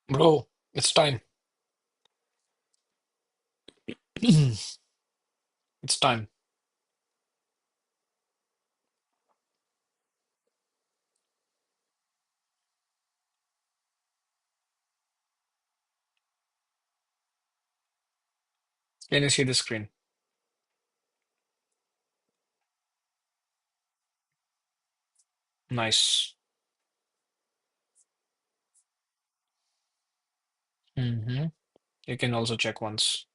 Bro, it's time. It's time. Can you see the screen? Nice. hmm You can also check once.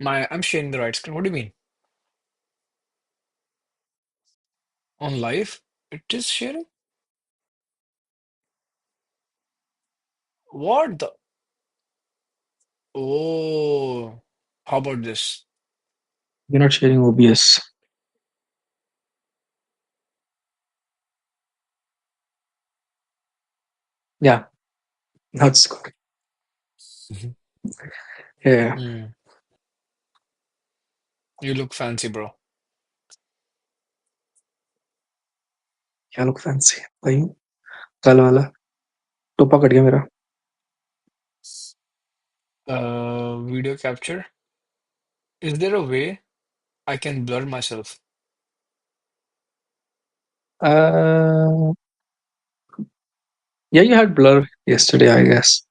I'm sharing the right screen. What do you mean? On live? It is sharing? What the? Oh, how about this? You're not sharing OBS. Yeah, that's good. Mhm. Yeah, Mm. You look fancy, bro. क्या look fancy भाई कल वाला टोपा cut गया मेरा. Video capture. Is there a way I can blur myself? Uh, yeah, you had blur yesterday, I guess.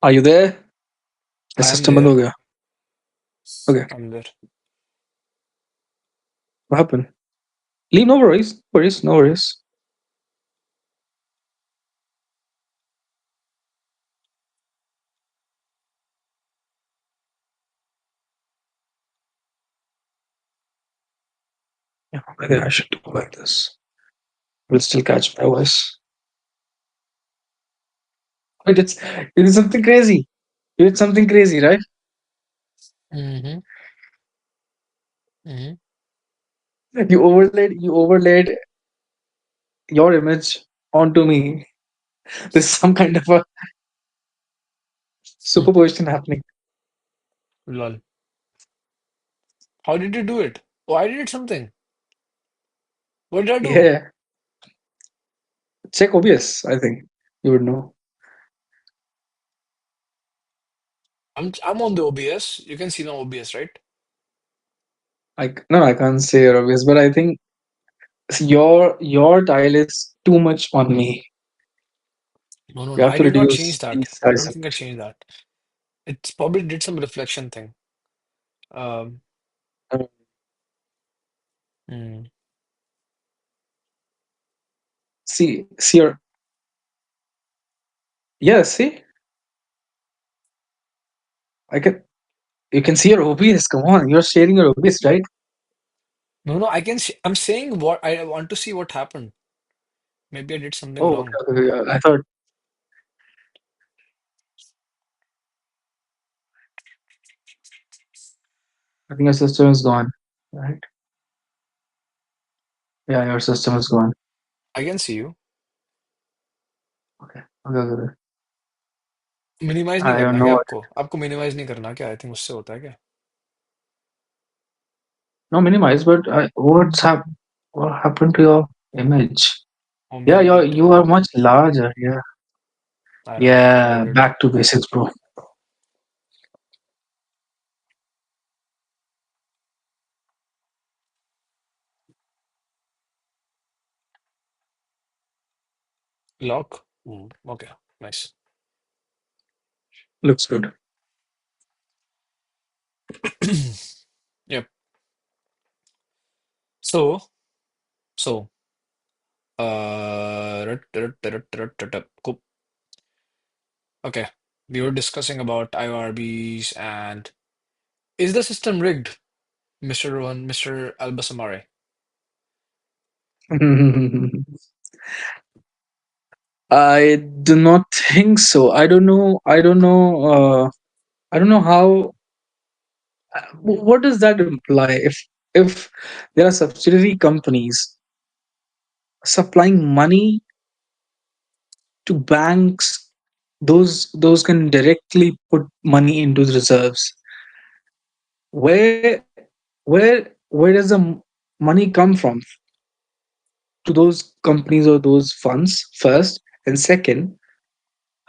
Are you there? The I am system बंद there. हो गया. Okay, I'm there. what happened? Leave, no worries, no worries, no worries. Yeah, maybe I should do like this. Will still catch my voice. Wait, it's something crazy. It's something crazy, right? hmm hmm You overlaid your image onto me. There's some kind of a superposition happening. Lol. How did you do it? Oh, I did something. What did I do? Yeah, check OBS. I think you would know. I'm on the OBS. You can see my OBS, right? No, I can't say your obvious, but I think your tile is too much on me. No, no, You no. have I to did not change reduce that. these I guys don't a think I bit. changed that. It probably did some reflection thing. Um, Uh, hmm. see your yeah. See, I can you can see your OBS. Come on, you're sharing your OBS, right? No, no. I'm saying what I want to see what happened. Maybe I did something Oh, wrong. okay, okay, okay. I think your system is gone. Right? Yeah, your system is gone. I can see you. Okay, okay, okay, okay. Minimise नहीं I don't करना know क्या what. आपको आपको minimise नहीं करना क्या I think उससे होता है क्या No, minimize, but what happened to your image? or Yeah, maybe you it you are much larger. Yeah, I don't know yeah. maybe it Back to basics, bro. lock okay nice. Looks good. Yep. So Cool. Okay. We were discussing about IORBs and is the system rigged, Mr. Rohan, Mr. Albasamare? I do not think so. I don't know. I don't know. I don't know how. What does that imply? If there are subsidiary companies supplying money to banks, those can directly put money into the reserves. Where where does the money come from to those companies or those funds first? And second,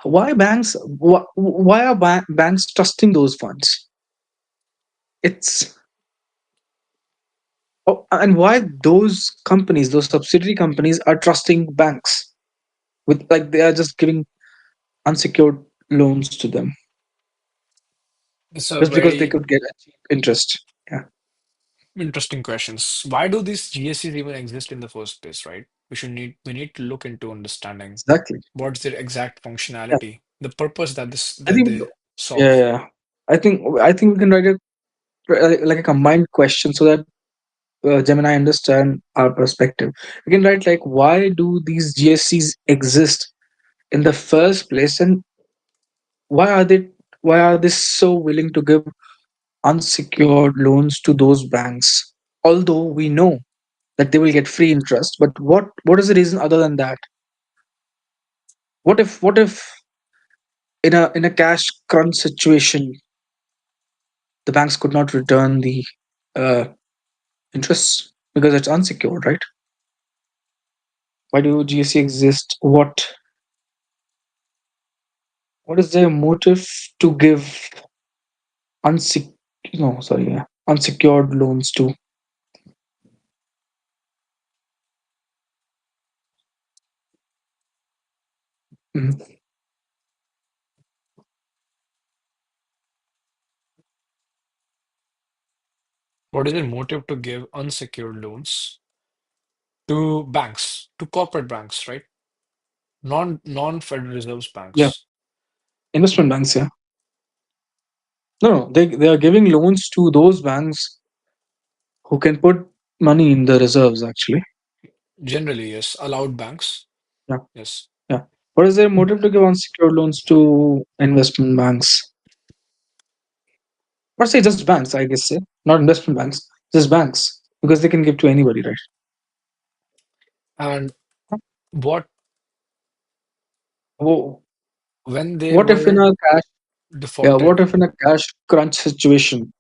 why are banks trusting those funds? It's oh, and why those companies, those subsidiary companies, are trusting banks with, like, they are just giving unsecured loans to them It's a just because they very could get a cheap interest. Yeah, interesting questions. Why do these GSEs even exist in the first place, right? We need to look into understanding exactly. what's their exact Yeah, functionality, the purpose that this I that think. they Yeah, solve. yeah. I think we can write a like a combined question so that Gemini understand our perspective. We can write like, why do these GSCs exist in the first place, and why are they why are they so willing to give unsecured loans to those banks? Although we know that they will get free interest, but what is the reason other than that? What if in a cash crunch situation the banks could not return the uh, interest because it's unsecured, right? Why do GSC exist? What is their motive to give unsec no sorry yeah, unsecured loans to? Mhm. What is their motive to give unsecured loans to banks, to corporate banks, right? Non-Federal Reserves Yeah, banks. investment banks. Yeah, no, they are giving loans to those banks who can put money in the reserves. Actually, Generally, yes. Allowed banks. yeah, Yes. yeah. What is their motive to give unsecured loans to investment banks? Or say just banks, I guess. Say not investment banks, just banks, because they can give to anybody, right? And what Whoa. when they What if in were a cash? Yeah, what defaulted, if in a cash crunch situation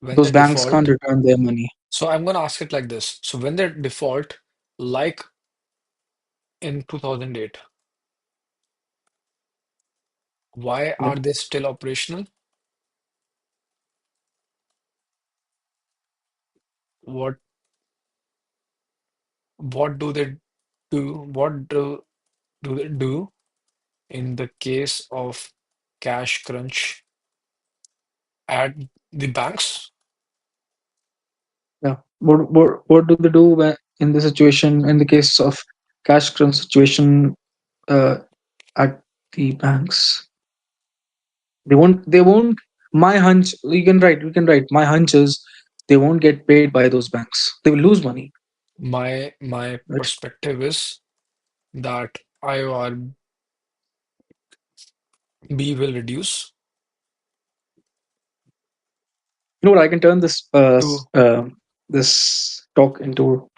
when those they banks can't default, return their money? so I'm gonna ask it like this. So when they default, like in 2008, why Yeah. are they still operational? What what do they do? Do they do in the case of cash crunch at the banks? Yeah. What do they do when, in the situation, in the case of cash crunch situation, uh, at the banks? They won't. My hunch, we can write. My hunch is they won't get paid by those banks. They will lose money, My right? perspective is that IORB will reduce You know what? I can turn this to this talk into,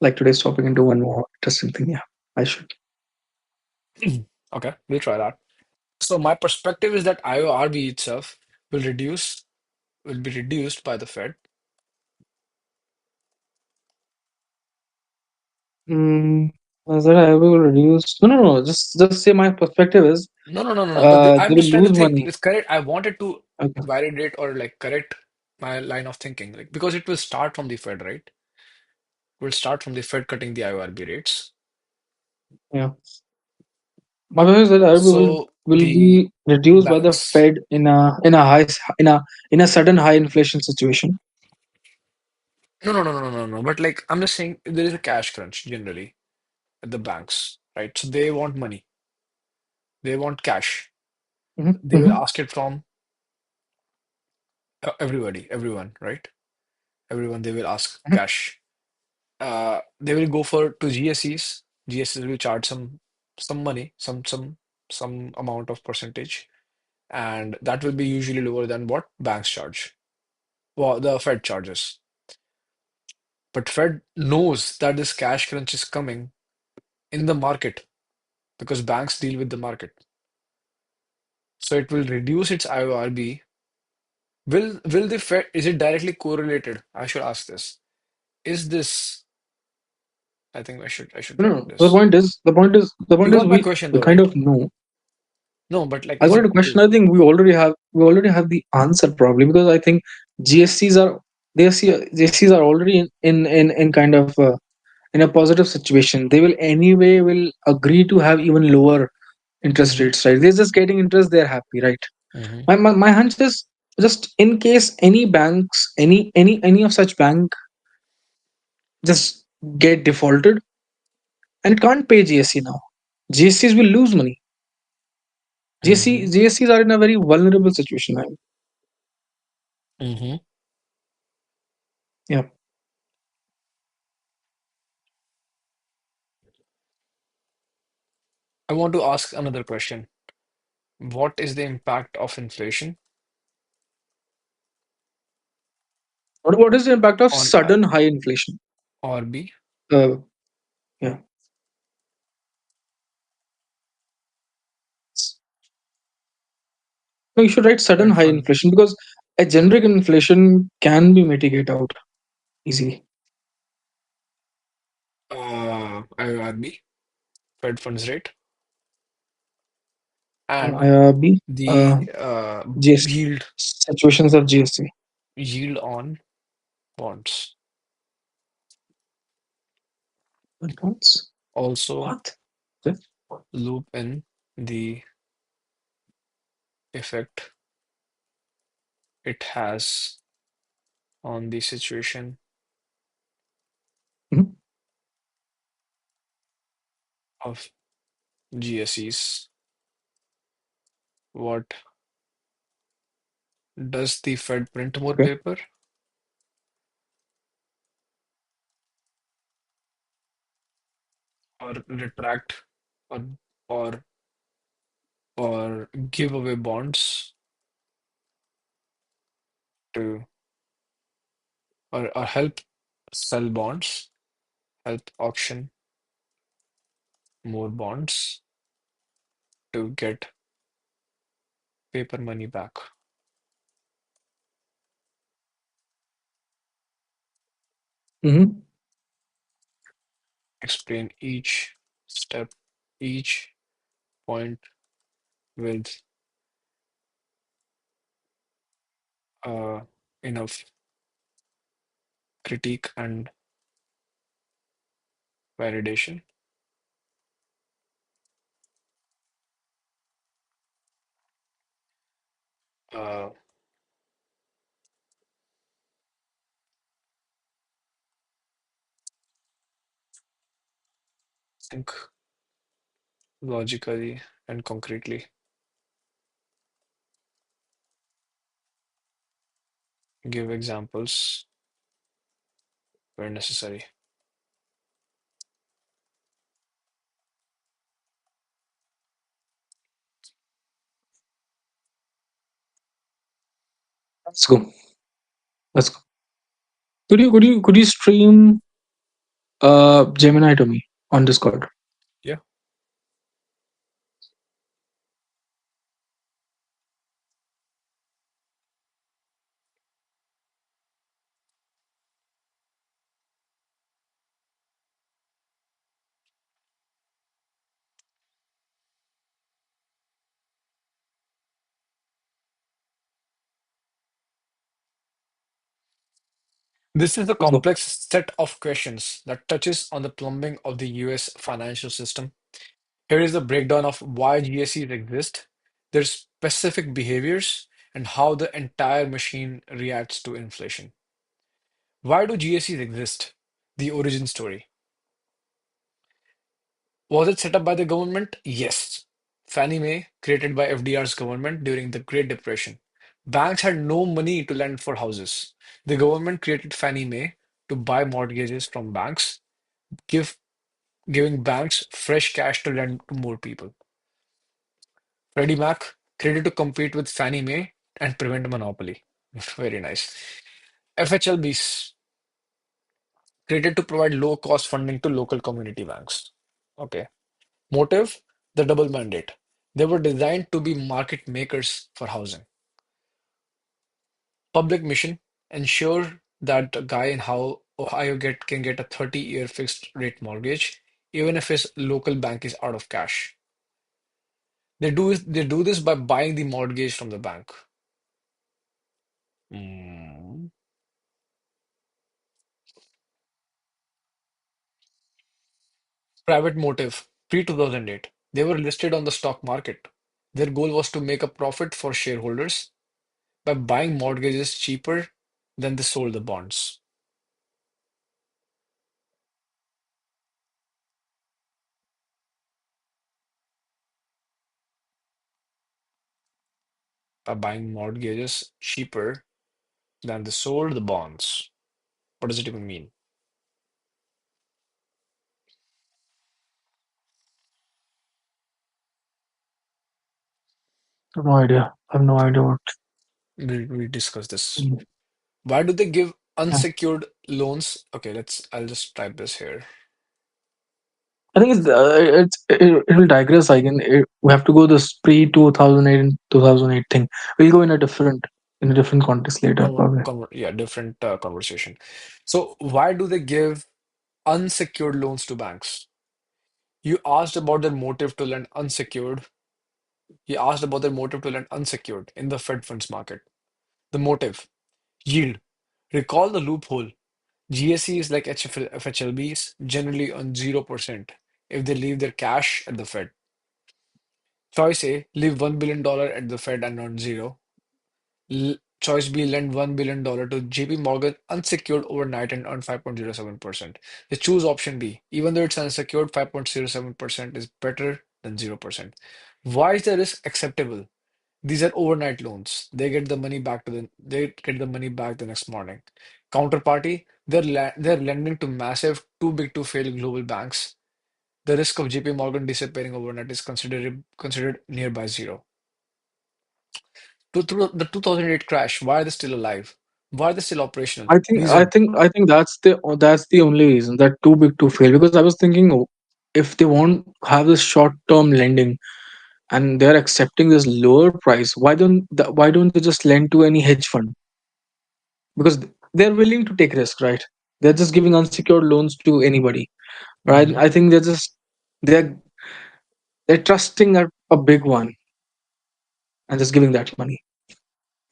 like, today's topic into one more interesting thing. Yeah, I should. okay, we'll try that. So my perspective is that IORB itself will be reduced by the Fed. Mm, is that I will reduce? No, no, no. Just say my perspective is No, no, no, no, no. But they I'm will just trying to lose think. money. It's correct. I wanted to Okay. validate or like correct my line of thinking, like because it will start from the Fed, right? Will start from the Fed cutting the IORB rates. Yeah. My point is that IRB So will the be reduced by the banks. Fed in a sudden high inflation situation. No, no, no, no, no, no. But like I'm just saying, there is a cash crunch generally, at the banks, right? So they want money, they want cash. Mhm, They will mhm, ask it from everybody, everyone, right? Everyone, they will ask mhm. cash. They will go for to GSEs. GSEs will charge some money, some amount of percentage, and that will be usually lower than what banks charge. Well, the Fed charges. But Fed knows that this cash crunch is coming in the market because banks deal with the market. So it will reduce its IORB. Will the Fed, is it directly correlated? I should ask this. Is this, I think I should No, write no. The this. point is, the You point is, got my we question we though, kind right? of know. No, but like, I is got it a question. I think we already have the answer probably, because I think GSCs are GSCs are already in kind of in a positive situation. They will anyway will agree to have even lower interest mm-hmm, rates, right? They're just getting interest. They're happy, right? mm-hmm, My hunch is, just in case any banks, any of such bank just get defaulted and it can't pay GSC now, GSCs will lose money. mm-hmm, GSCs are in a very vulnerable situation now. mm-hmm. Yeah. I want to ask another question. What is the impact of inflation What is the impact of on sudden high inflation? IORB? Uh, yeah. No, you should write sudden Fed high fund, inflation, because a generic inflation can be mitigated out easily. IORB, Fed funds rate, and IRB, the GST, yield situations of GST. yield on bonds. Accounts. Also What? Okay. loop in the effect it has on the situation Mhm. of GSEs. What does the Fed print more Okay. paper or retract or or or give away bonds to or help sell bonds, help auction more bonds to get paper money back. Hmm. Explain each step, each point with uh, enough critique and validation. I think logically and concretely give examples where necessary. Let's go. Let's go. Could you stream Gemini to me on Discord? Yeah. This is a Let's go. complex set of questions that touches on the plumbing of the US financial system. Here is the breakdown of why GSEs exist, their specific behaviors, and how the entire machine reacts to inflation. Why do GSEs exist? The origin story. Was it set up by the government? Yes. Fannie Mae, created by FDR's government during the Great Depression. Banks had no money to lend for houses. The government created Fannie Mae to buy mortgages from banks, give giving banks fresh cash to lend to more people. Freddie Mac, created to compete with Fannie Mae and prevent monopoly. Very nice. FHLBs, created to provide low cost funding to local community banks. Okay. Motive, the double mandate. They were designed to be market makers for housing. Public mission, ensure that a guy in how Ohio can get a 30-year fixed rate mortgage, even if his local bank is out of cash. They do this by buying the mortgage from the bank. Mm. Private motive, pre-2008. They were listed on the stock market. Their goal was to make a profit for shareholders by buying mortgages cheaper than they sold the bonds. By buying mortgages cheaper than they sold the bonds. What does it even mean? No idea. I have no idea what. We discuss this. Mm. Why do they give Yeah. unsecured loans? Okay, I'll just type this here. I think it will digress. We have to go this pre 2008 and 2008 thing. We'll go in a different context later probably. Yeah, different conversation. So why do they give unsecured loans to banks? You asked about their motive to lend unsecured. You asked about their motive to lend unsecured in the Fed funds market. The motive, yield. Recall the loophole. GSEs like FHLBs generally earn 0% if they leave their cash at the Fed. Choice A, leave $1 billion at the Fed and earn zero. Choice B, lend $1 billion to JP Morgan unsecured overnight and earn 5.07%. They choose option B. Even though it's unsecured, 5.07% is better than 0%. Why is the risk acceptable? These are overnight loans. They get the money back the next morning. Counterparty, they're lending to massive, too big to fail global banks. The risk of JP Morgan disappearing overnight is considered nearby zero. Through the 2008 crash, why are they still alive? Why are they still operational? Reason. I think that's the only reason that too big to fail. Because I was thinking, oh, if they won't have this short term lending and they're accepting this lower price, why don't they just lend to any hedge fund? Because they're willing to take risk, right? They're just giving unsecured loans to anybody, right? Hmm. I think they're they're trusting a big one and just giving that money.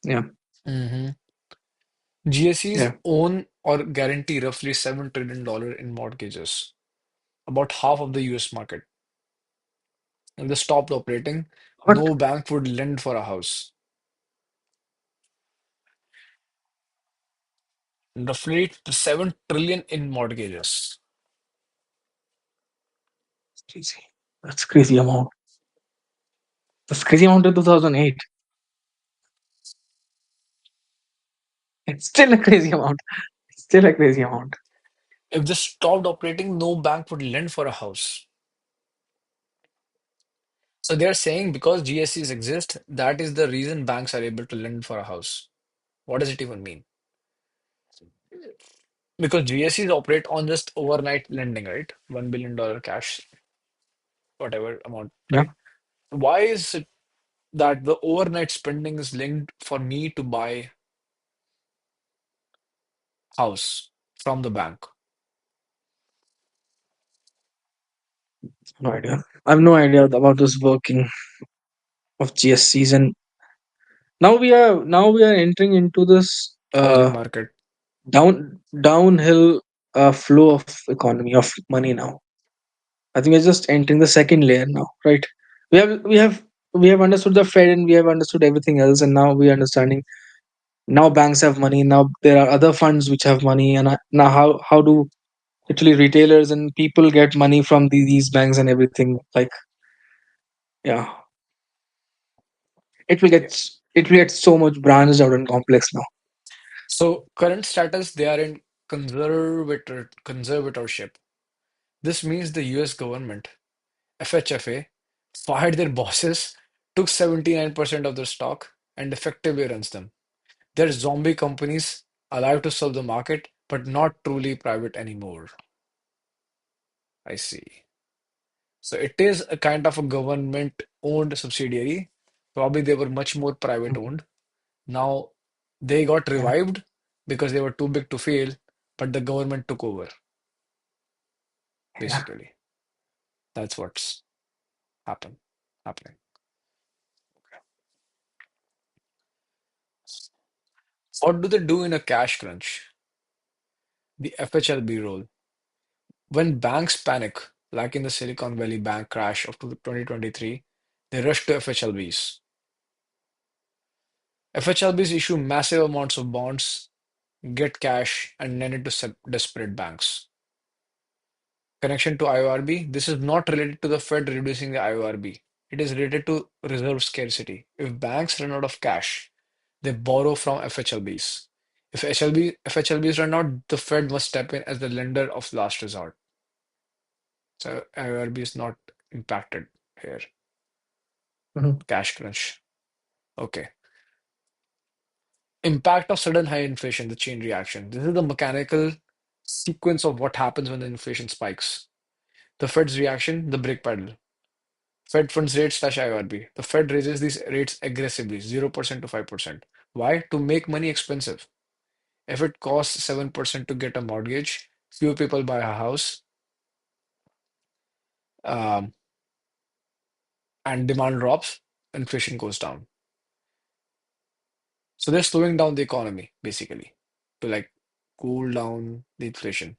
Yeah, Hmm. GSEs yeah. own or guarantee roughly $7 trillion in mortgages, about half of the US market. If they stopped operating, But no bank would lend for a house. Roughly 7 trillion in mortgages. it's crazy. That's crazy amount. That's crazy amount in 2008. It's still a crazy amount. It's still a crazy amount. If they stopped operating, no bank would lend for a house. So they're saying because GSEs exist, that is the reason banks are able to lend for a house. What does it even mean? Because GSEs operate on just overnight lending, right? $1 billion cash, whatever amount, Yeah. right? Why is it that the overnight spending is linked for me to buy house from the bank? No idea. I have no idea about this working of GSCs, and now we are entering into this Housing market. downhill flow of economy of money now. I think we're just entering the second layer now, right? We have we have we have understood the Fed and we have understood everything else, and now we are understanding. Now banks have money. Now there are other funds which have money, and now how do Actually, retailers and people get money from these banks and everything. Like, yeah, Yeah. it will get so much branched out and complex now. So current status, they are in conservatorship. This means the US government, FHFA, fired their bosses, took 79% of their stock, and effectively runs them. They're zombie companies alive to serve the market, but not truly private anymore. I see. So it is a kind of a government-owned subsidiary. Probably they were much more Mhm. private-owned. Now they got Yeah, revived because they were too big to fail, but the government took over, yeah. basically. That's what's happen happening. What do they do in a cash crunch? The FHLB role. When banks panic, like in the Silicon Valley bank crash of 2023, they rush to FHLBs. FHLBs issue massive amounts of bonds, get cash, and lend it to desperate banks. Connection to IORB. This is not related to the Fed reducing the IORB. It is related to reserve scarcity. If banks run out of cash, they borrow from FHLBs. If FHLBs run out, the Fed must step in as the lender of last resort. So IORB is not impacted here. Mhm. Cash crunch. Okay. Impact of sudden high inflation, the chain reaction. This is the mechanical sequence of what happens when the inflation spikes. The Fed's reaction, the brake pedal. Fed funds rate slash IRB. The Fed raises these rates aggressively, 0% to 5%. Why? To make money expensive. If it costs 7% to get a mortgage, fewer people buy a house, um, and demand drops, inflation goes down. So they're slowing down the economy, basically, to like cool down the inflation.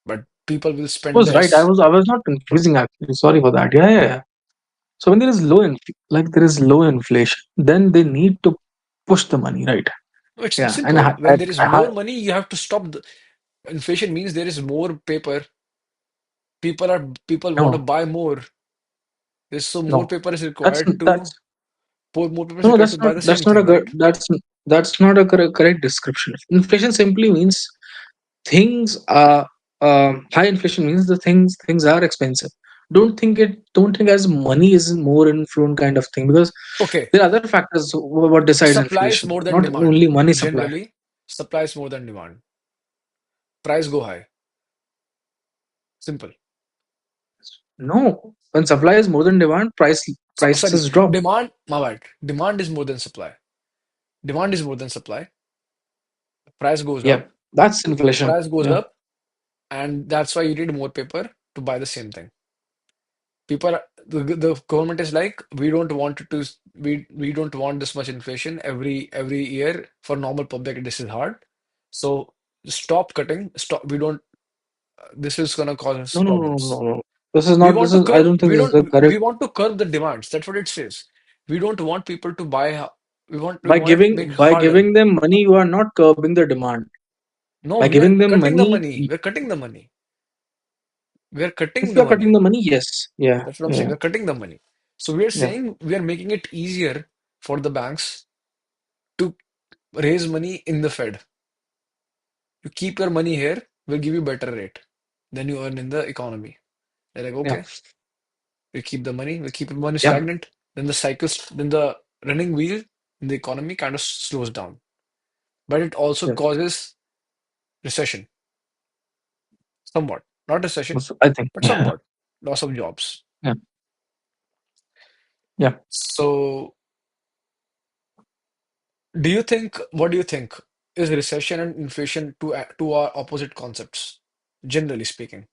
But people will I spend was right. less. I was not confusing actually. Sorry for that. Yeah, yeah, yeah. So when there is like there is low inflation, then they need to push the money, right? No, it's Yeah, and simple. When there is more money, you have to stop the inflation means there is more paper. People want to no, buy more. There's so more no. paper is That's required that's to more paper is no, required to buy the same that's not a thing, good right? that's not a correct description. Inflation simply means things are high inflation means the things are expensive. Don't think as money is more influent kind of thing because Okay, there are other factors what decides supply is inflation, more than not demand. only money supply. Generally, supply is more than demand. Price go high. Simple. No, when supply is more than demand, Sorry, prices drop. demand. My bad. Demand is more than supply. Demand is more than supply. Price goes Yeah, up. that's inflation. Price goes Yeah. up, and that's why you need more paper to buy the same thing. The government is like, we don't want it to, we don't want this much inflation every year for normal public. This is hard. So stop cutting. Stop. We don't. This is gonna cause us No, no, no, no, problems. no, no. This is We not. want This to is. I curb. don't think We this is the don't. correct. We want to curb the demands. That's what it says. We don't want people to buy. We By want it make harder. giving them money, you are not curbing the demand. No, By we are giving them cutting the money, money. We're cutting the money. We're cutting if the you are cutting money. the money, yes, yeah, That's what I'm saying. yeah, We're cutting the money. So we are yeah, saying we are making it easier for the banks to raise money in the Fed. You keep your money here, we'll give you better rate than you earn in the economy. They're like, yeah, okay, we keep the money, we keep the money yeah, stagnant, then the cycles, then the running wheel in the economy kind of slows down. But it also yeah. causes recession, somewhat. Not recession, I think, but yeah, somewhat. Loss of jobs. yeah, yeah. So, what do you think? Is recession and inflation two are opposite concepts, generally speaking?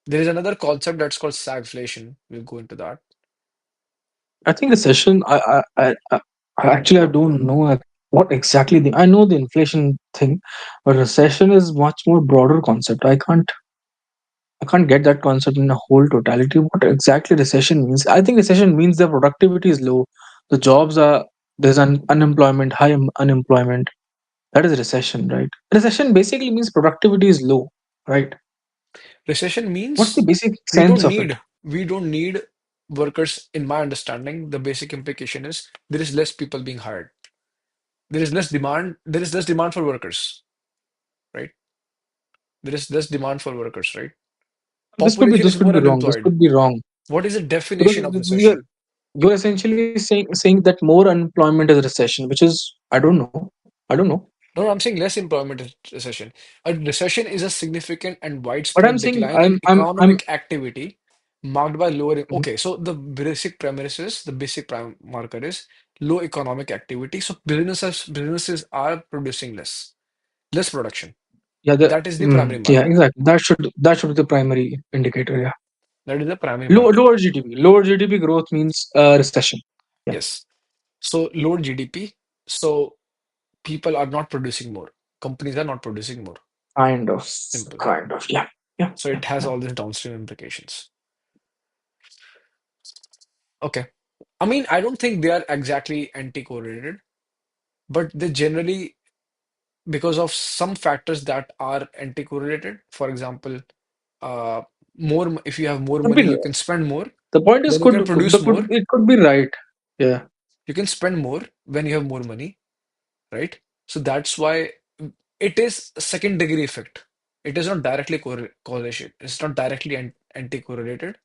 There is another concept that's called stagflation. We'll go into that. I think recession. I actually I don't know what exactly the. I know the inflation thing, but recession is much more broader concept. I can't get that concept in a whole totality. What exactly recession means? I think recession means the productivity is low, the jobs are there's unemployment, high unemployment, That is recession, right? Recession basically means productivity is low, right? Recession What's the means basic we sense don't of it? need we don't need workers. In my understanding, the basic implication is there is less people being hired. There is less demand. There is less demand for workers, right? There is less demand for workers, right? Population This is could more be wrong. This unemployed. could be wrong What is the because definition of you're recession? you're essentially saying that more unemployment is recession, which is I don't know. I don't know. No, no, I'm saying less employment is recession. A recession is a significant and But I'm widespread saying decline in I'm economic activity marked by lower. Mhm. Okay, so the basic premise is the basic prime marker is low economic activity. So businesses are producing less production. Yeah, That is the primary yeah, marker. exactly. That should be the primary indicator. Yeah, That is the primary marker. lower GDP growth means recession. Yeah, Yes. So low GDP. So people are not producing more. Companies are not producing more. kind of, Simple. kind of. Yeah, yeah, So yeah, it has yeah. all these downstream implications. Okay. I mean, I don't think they are exactly anti-correlated, but they generally, because of some factors that are anti-correlated, for example, uh, if you have more Could money, be. you can spend more, The point is, then you can produce more. it could be right. Yeah, You can spend more when you have more money, right? So that's why it is a second degree effect. It is not directly correlation. It's not directly anti-correlated.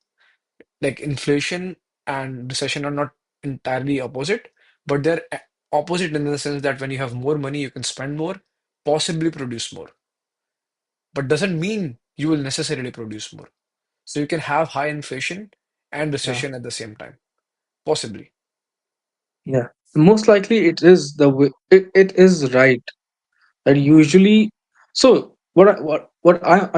Like inflation and recession are not entirely opposite, but they're opposite in the sense that when you have more money, you can spend more, possibly produce more, but doesn't mean you will necessarily produce more. So you can have high inflation and yeah, recession at the same time, possibly. yeah. Most likely, it is the way. It is right that usually. So what I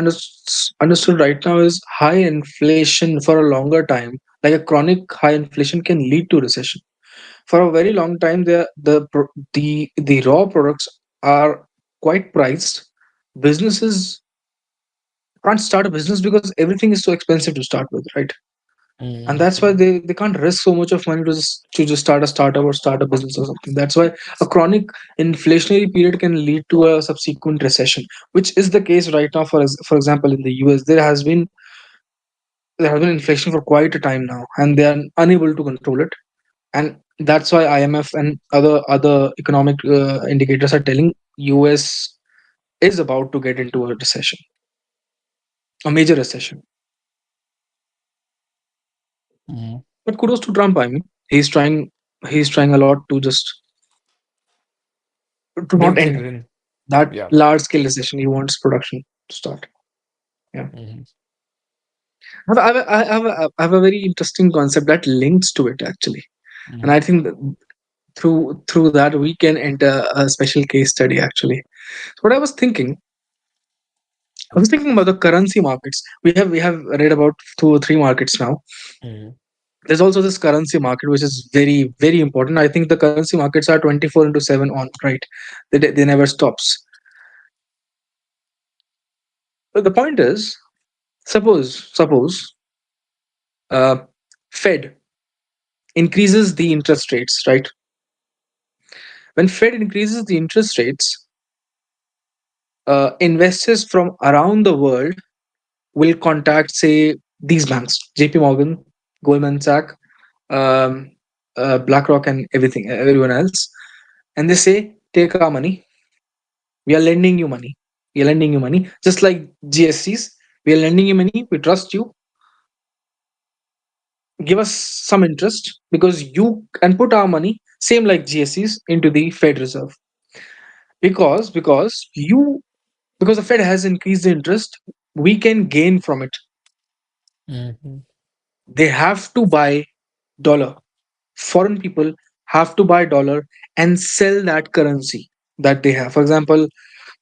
understood right now is high inflation for a longer time, like a chronic high inflation, can lead to recession. For a very long time, the raw products are quite priced. Businesses can't start a business because everything is so expensive to start with, right? And that's why Mhm. they can't risk so much of money to just start a startup or start a business or something. That's why a chronic inflationary period can lead to a subsequent recession, which is the case right now. For example, in the US, there has been inflation for quite a time now, and they are unable to control it. And that's why IMF and other economic indicators are telling US is about to get into a recession, a major recession. Mhm. But kudos to Trump. I mean, he's trying a lot to not Bring end things in. that Yeah. large scale recession. He wants production to start. Yeah. Mhm. I have a very interesting concept that links to it actually, and Mhm. I think that through that we can enter a special case study actually. So what I was thinking about the currency markets. We have read about two or three markets now. Mhm. There's also this currency market which is very very important. I think the currency markets are 24 into 7 on, right? They never stops. But the point is, suppose uh, Fed increases the interest rates, right? When Fed increases the interest rates, investors from around the world will contact, say, these banks: JP Morgan, Goldman Sachs, um, BlackRock, and everyone else. And they say, take our money. We are lending you money. We are lending you money. Just like GSCs, we are lending you money. We trust you. Give us some interest because you and put our money, same like GSCs, into the Fed Reserve. Because the Fed has increased the interest, we can gain from it. Mhm. They have to buy dollar. Foreign people have to buy dollar and sell that currency that they have. For example,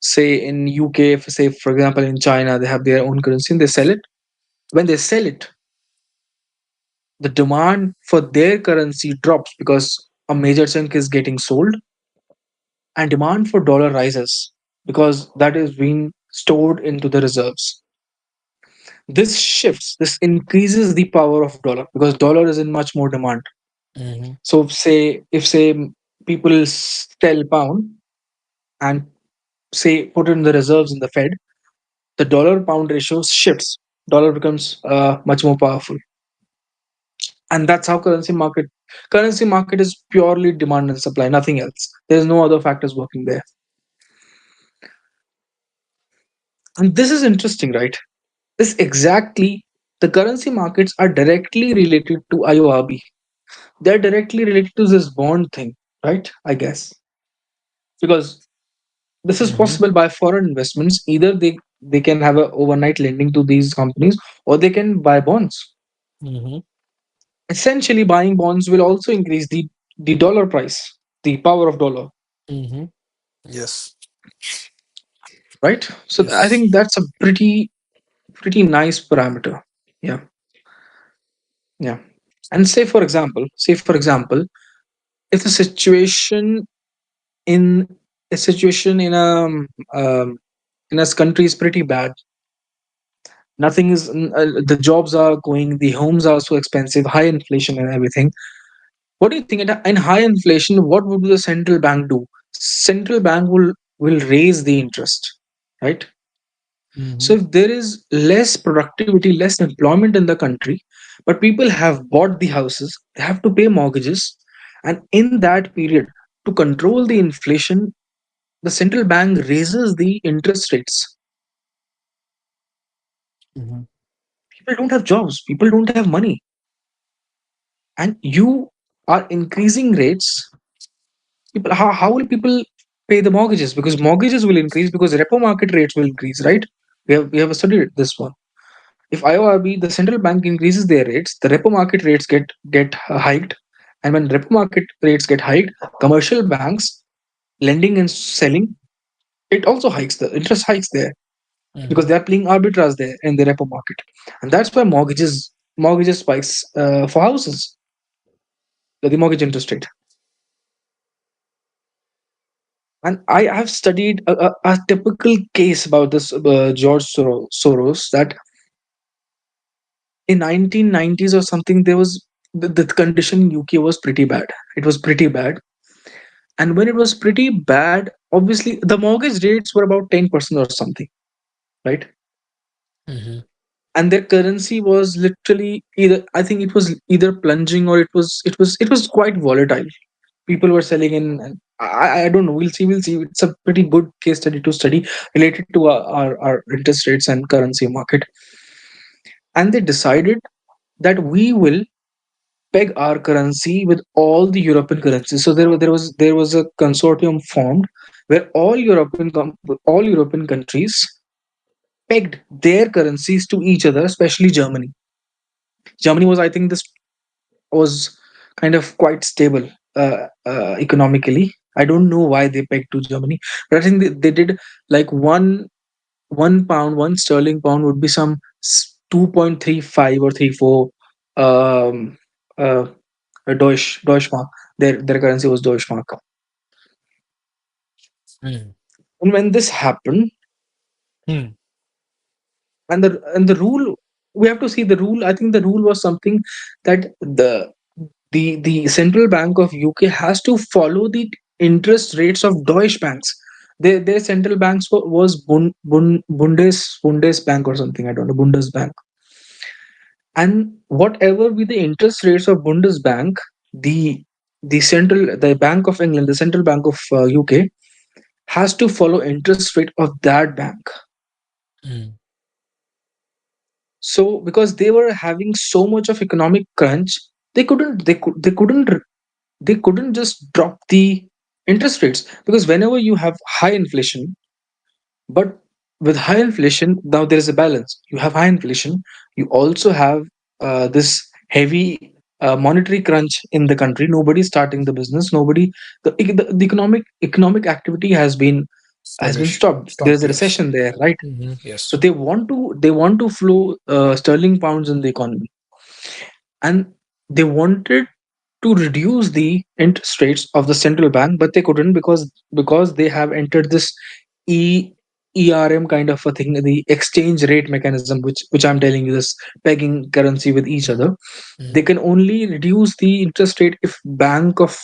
say in UK, say for example in China, they have their own currency and they sell it. When they sell it, the demand for their currency drops because a major chunk is getting sold, and demand for dollar rises because that is being stored into the reserves. This increases the power of dollar because dollar is in much more demand. Mhm. So say if say people sell pound and say put in the reserves in the Fed, the dollar pound ratio shifts. Dollar becomes much more powerful, and that's how currency market is purely demand and supply, nothing else. There's no other factors working there. And this is interesting, right? This exactly, the currency markets are directly related to IORB. They're directly related to this bond thing, right? I guess because this is Mm-hmm. possible by foreign investments. Either they can have a overnight lending to these companies, or they can buy bonds. Mm-hmm. Essentially, buying bonds will also increase the dollar price, the power of dollar, Mm-hmm. Yes. right? So I Yes. think that's a pretty nice parameter. Yeah, yeah. And say for example, if the situation in a situation um, in a country is pretty bad, nothing is the jobs are going, the homes are so expensive, high inflation and everything. What do you think? In high inflation, what would the central bank do? Central bank will raise the interest, right? Mm-hmm. So if there is less productivity, less employment in the country, but people have bought the houses, they have to pay mortgages, and in that period, to control the inflation, the central bank raises the interest rates. Mm-hmm. People don't have jobs, people don't have money, and you are increasing rates. People, how will people pay the mortgages? Because mortgages will increase because repo market rates will increase, right? We have studied this one. If IORB, the central bank, increases their rates, the repo market rates get hiked, and when repo market rates get hiked, commercial banks lending and selling, it also hikes, the interest hikes there, because Mm-hmm. they are playing arbitrage there in the repo market, and that's why mortgages spikes for houses, the mortgage interest rate. And I have studied a typical case about this George Soros, that in 1990s or something, there was the condition in UK was pretty bad. It was pretty bad, and when it was pretty bad, obviously the mortgage rates were about 10% or something, right? Mm-hmm. And their currency was literally either, I think it was either plunging, or it was quite volatile. People were selling in, and I don't know, we'll see. It's a pretty good case study to study related to our interest rates and currency market. And they decided that we will peg our currency with all the European currencies. So there was a consortium formed where all European countries pegged their currencies to each other, especially Germany. Germany was, I think, this was kind of quite stable economically. I don't know why they pegged to Germany, but I think they did, like, one pound, one sterling pound would be some 2.35 or 34 um, uh, Deutschmark. Their currency was Deutschmark. Mm-hmm. And when this happened, and the rule, we have to see the rule. I think the rule was something that the central bank of UK has to follow the interest rates of Deutsche banks. Their central banks was Bundesbank or something. I don't know, Bundesbank. And whatever be the interest rates of Bundesbank, the the Bank of England, the central bank of UK, has to follow interest rate of that bank. Mm-hmm. So because they were having so much of economic crunch, they couldn't just drop the interest rates, because whenever you have high inflation, but with high inflation, now there is a balance. You have high inflation, you also have this heavy monetary crunch in the country. Nobody's starting the business. Nobody, the economic activity has been Sluggish. stopped. There is Stop. a Yes. recession there, right? Mm-hmm. So Yes. they want to flow sterling pounds in the economy, and they wanted to reduce the interest rates of the central bank, but they couldn't, because they have entered this e ERM kind of a thing, the exchange rate mechanism, which I'm telling you, this pegging currency with each other. Mm-hmm. They can only reduce the interest rate if Bank of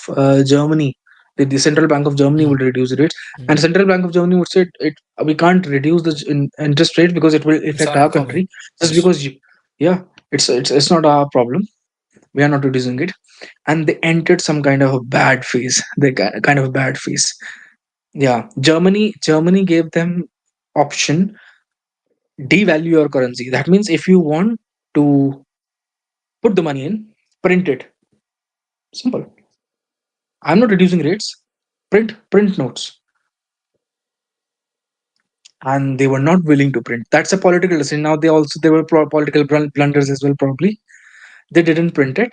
Germany The Central Bank of Germany Mm, will reduce rates, and mm. Central Bank of Germany would say we can't reduce the interest rate because it will It's affect our our country. country. Just Yes. because you, yeah, it's not our problem. We are not reducing it, and they entered some kind of a bad phase. They kind of a bad phase. Yeah, Germany gave them option: devalue your currency. That means if you want to put the money in, print it. Simple. I'm not reducing rates. Print notes. And they were not willing to print. That's a political decision. Now they were political blunders as well. Probably they didn't print it.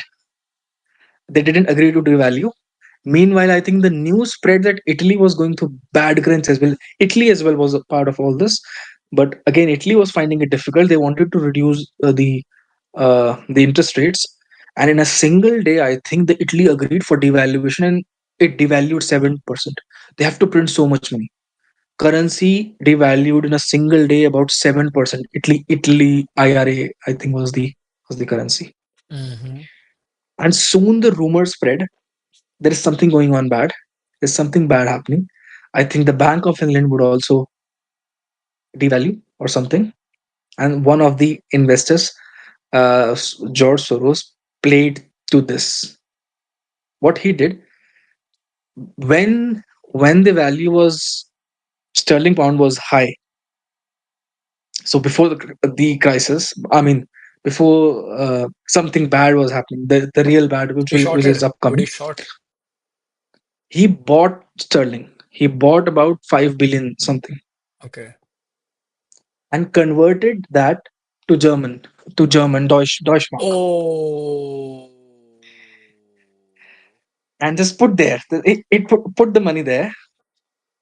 They didn't agree to devalue. Meanwhile, I think the news spread that Italy was going through bad currency as well. Italy as well was a part of all this, but again, Italy was finding it difficult. They wanted to reduce the interest rates, and in a single day, I think the Italy agreed for devaluation, and it devalued 7%. They have to print so much money. Currency devalued in a single day about 7%. Italy IRA, I think, was the currency, Mm-hmm. and soon the rumor spread there is something going on bad. There's something bad happening. I think the Bank of England would also devalue or something. And one of the investors, George Soros, played to this. What he did when when the value was sterling pound was high. So before the crisis, I mean, before something bad was happening, the real bad, He which is shorted. But upcoming, he short. he bought sterling. He bought about 5 billion something Okay. and converted that to German Deutschmark, Oh. and just put there. It put the money there.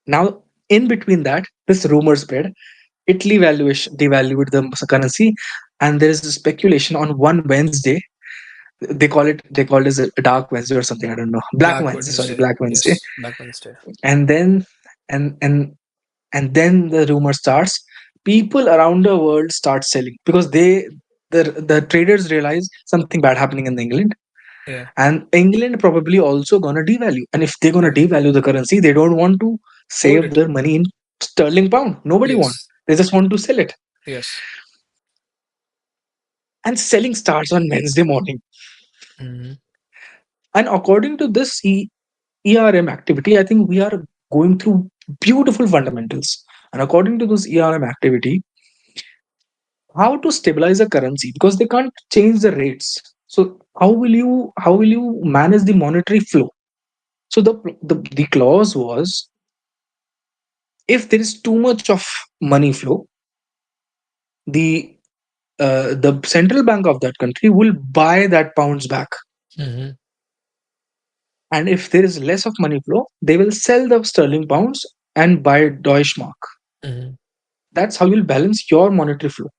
Now, in between that, this rumor spread. Italy valuation devalued the currency, and there is a speculation on one Wednesday. They call it as a dark Wednesday or something. I don't know. Black Black Wednesday. Sorry, Wednesday. Black Wednesday. Yes. Black Wednesday. And then and and and then the rumor starts. People around the world start selling because the traders realize something bad happening in England, Yeah. and England probably also gonna devalue. And if they're gonna Agree. devalue the currency, they don't want to Hold save it. their money in sterling pound. Nobody want. Yes. They just want to sell it. Yes. And selling starts on Wednesday morning. Mm-hmm. And according to this ERM activity, I think we are going through beautiful fundamentals. And according to this ERM activity, how to stabilize a currency because they can't change the rates. So how will you manage the monetary flow? So the clause was, if there is too much of money flow, the central bank of that country will buy that pounds back, Mm-hmm. and if there is less of money flow, they will sell the sterling pounds and buy Deutschmark. Mm-hmm. That's how you'll balance your monetary flow.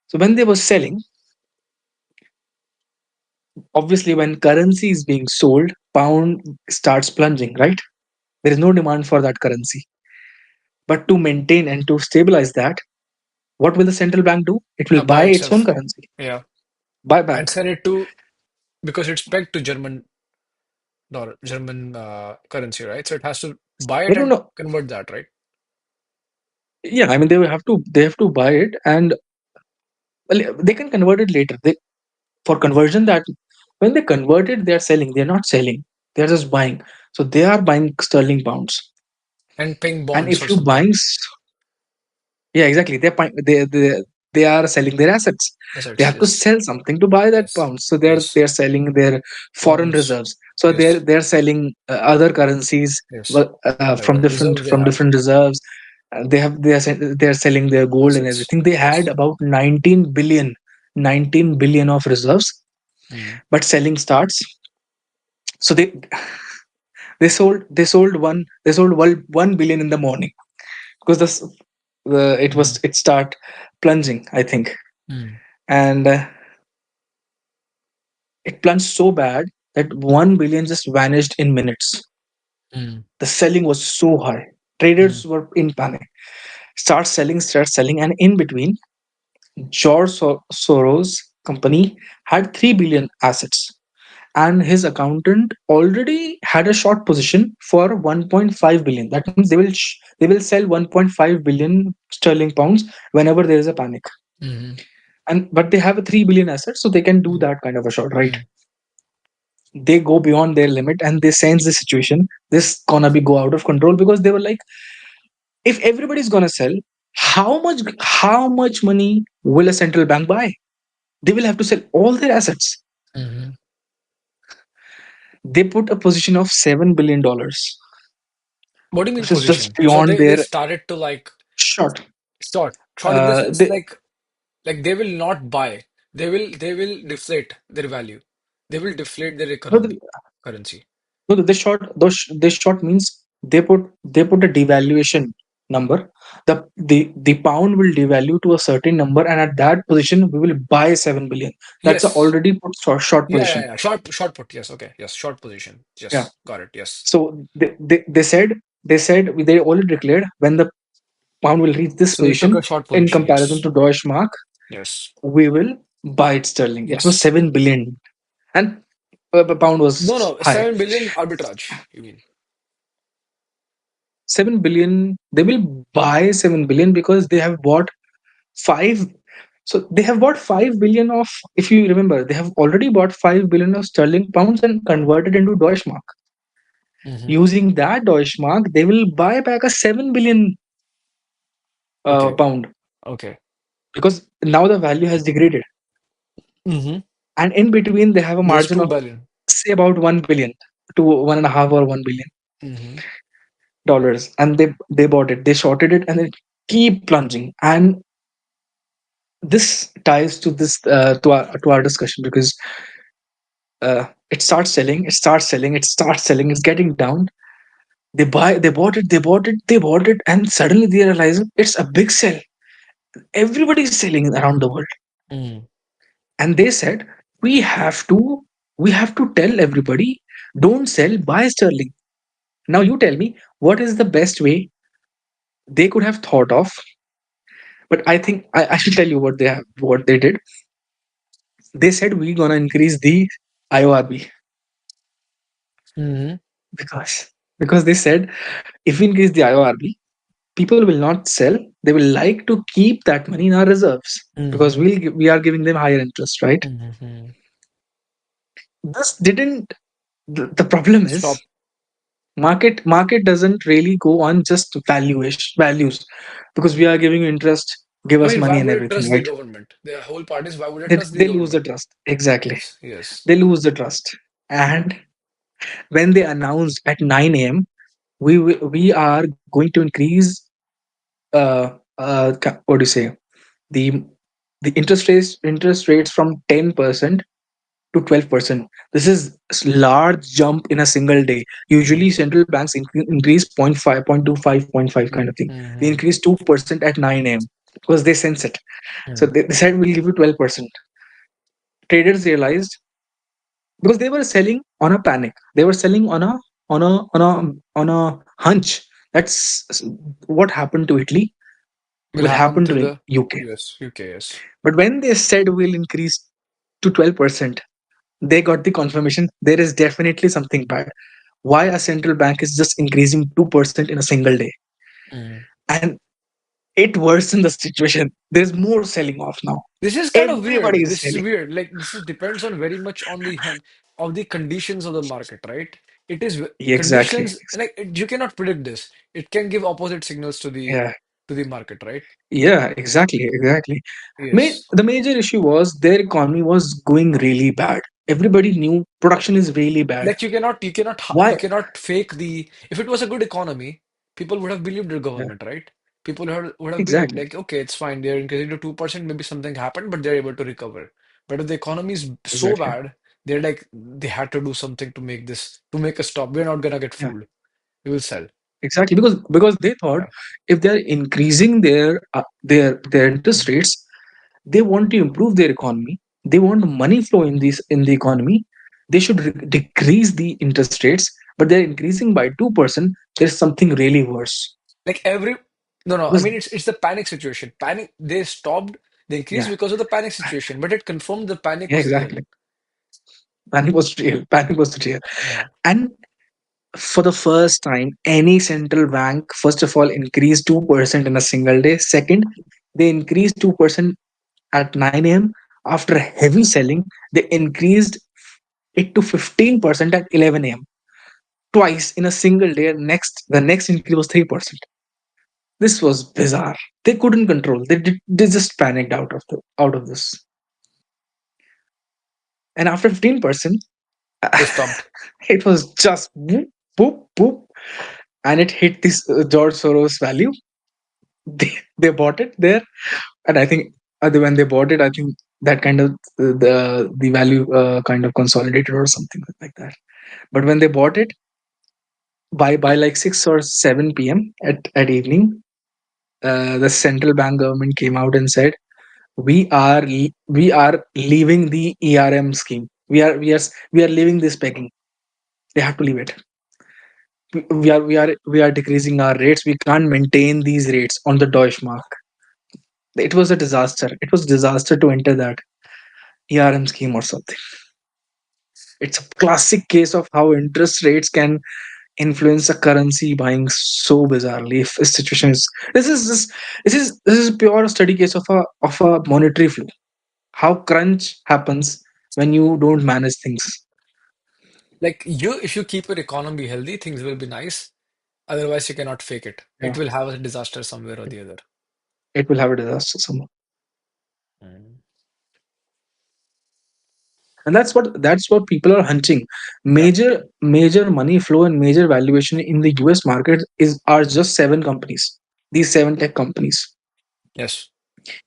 So when they were selling, obviously when currency is being sold, pound starts plunging, right? There is no demand for that currency. But to maintain and to stabilize that, what will the central bank do? It will Buy buy its own itself. currency, Yeah. buy And back. sell it to, because it's pegged to German dollar, German currency, right? So it has to buy I it don't and know. convert that, right? Yeah, I mean they have to buy it, and well, they can convert it later. For conversion, that when they convert it, they are selling. They're not selling. They're just buying. So they are buying sterling pounds. And paying And bonds or if you something. yeah, exactly. They are selling their assets. They Assets, have to yes. sell something to buy that Yes. pounds. So they're Yes. they're selling their foreign Pounds. reserves. So they're Yes. they're selling other currencies, Yes. from Whatever different reserves they have. reserves. They're selling their gold and Assets. everything. They had Yes. about 19 billion of reserves, Mm. but selling starts. So they sold 1 billion in the morning because Mm. it start plunging, I think. Mm. And it plunged so bad that 1 billion just vanished in minutes. Mm. The selling was so high. Mm. Traders were in panic. Start selling, and in between, George Soros company had 3 billion assets, and his accountant already had a short position for 1.5 billion. That means they will sell 1.5 billion sterling pounds whenever there is a panic. Mm-hmm. And but they have a 3 billion asset, so they can do that kind of a short, right? They go beyond their limit and they sense the situation, this gonna be go out of control, because they were like, if everybody's gonna sell, how much money will a central bank buy? They will have to sell all their assets. Mm-hmm. They put a position of $7 billion, What do you mean which is just position? So beyond they their started to like short. short in the sense They like they will not buy. They will deflate their value. They will deflate their no, economy currency. no, they short means they put a devaluation number. The pound will devalue to a certain number, and at that position we will buy 7 billion. That's a Yes. already put short Yeah, yeah, position. yeah. Short put. Yes. Okay. Yes. Short position. Yeah. Yes. Got it. Yes. So they already declared when the pound will reach this So they took position a short in position. comparison Yes. to Deutsche Mark, Yes. we will buy it sterling. It was Yes. 7 billion, and the pound No, was no. high. 7 billion arbitrage. You mean? 7 billion. They will buy 7 billion because they have bought five. So they have bought 5 billion of. If you remember, they have already bought 5 billion of sterling pounds and converted into Deutsche Mark. Mm-hmm. Using that Deutsche Mark, they will buy back a 7 billion Okay. pound, Okay. because now the value has degraded, Mm-hmm. and in between they have a There's margin two of, billion. say, about 1 billion to 1.5 or 1 billion dollars, and they bought it, they shorted it, and they keep plunging. And this ties to this to our discussion, because it starts selling, it's getting down. They bought it, and suddenly they realize it's a big sell. Everybody is selling around the world, Mm-hmm. and they said, we have to we have to tell everybody, don't sell, buy sterling. Now you tell me, what is the best way they could have thought of? But I think I should tell you what they did. They said, we're gonna increase the IORB, Mm-hmm. because they said, if we increase the IORB, people will not sell. They will like to keep that money in our reserves, because Mm-hmm. we are giving them higher interest, right? Mm-hmm. This didn't. The problem is, Stop. market doesn't really go on just values, because we are giving you interest, give I us mean, why money and would it everything, trust the right? government? The whole part is why would it they, trust the they lose the government? trust, exactly. Yes. Yes. They lose the trust. And when they announced at 9 a.m., we are going to increase, what do you say, the interest rates from 10% to 12%. This is large jump in a single day. Usually Mm-hmm. central banks increase zero point 0.5, 0.25, 0.5 kind of thing. They Mm-hmm. increase 2% at 9 a.m. because they sense it. So they said, we'll give you 12%. Traders realized, because they were selling on a panic. They were selling on a hunch. That's what happened to Italy Will will happen happen to to the UK. US, UK, yes. But when they said we'll increase to 12%, they got the confirmation there is definitely something bad. Why a central bank is just increasing 2% in a single day? Mm. And it worsened the situation. There's more selling off now. This is kind of Everybody weird. is This is selling. weird. Like this is depends on very much on of the conditions of the market, right? It is Exactly. conditions like you cannot predict this. It can give opposite signals Yeah. to the market, right? Yeah, exactly. Yes. The major issue was their economy was going really bad. Everybody knew production is really bad. Like you Why? cannot fake the if it was a good economy, people would have believed the Yeah, government, right? People would have believed exactly. like, okay, it's fine, they're increasing to 2%, maybe something happened, but they're able to recover. But if the economy is so Exactly. bad, they're like they had to do something to make a stop. We're not gonna get Yeah, fooled. We will sell. exactly. Because they thought, Yeah. if they're increasing their interest rates, they want to improve their economy. They want money flow in the economy. They should decrease the interest rates, but they're increasing by 2%. There's something really worse. Like every no no, I Because mean it's the panic situation. Panic they stopped, they increased yeah, because of the panic situation, but it confirmed the panic yeah, was real. exactly. Panic was real. Panic was real. Yeah. And for the first time, any central bank, first of all, increased 2% in a single day. Second, they increased 2% at 9 a.m. After heavy selling, they increased it to 15% at 11 a.m. Twice in a single day. The next increase was 3%. This was bizarre. They couldn't control. They just panicked out of this. And after 15%, They stopped. it was just boop, boop, boop, and it hit this George Soros value. They bought it there, and I think when they bought it, I think that kind of the value kind of consolidated or something like that. But when they bought it by like 6 or 7 p.m. at evening, the central bank government came out and said we are leaving the ERM scheme. We are leaving this pegging. They have to leave it. We are decreasing our rates. We can't maintain these rates on the Deutsche Mark. It was a disaster. It was disaster to enter that ERM scheme or something. It's a classic case of how interest rates can influence a currency buying so bizarrely. If a situation is this is pure study case of a monetary flow. How crunch happens when you don't manage things. Like you, if you keep your economy healthy, things will be nice. Otherwise, you cannot fake it. It Yeah, will have a disaster somewhere or the other. it will have a disaster somewhere. Mm. And that's what people are hunting. Yeah. Major money flow and major valuation in the US market is are just seven companies. These seven tech companies. Yes.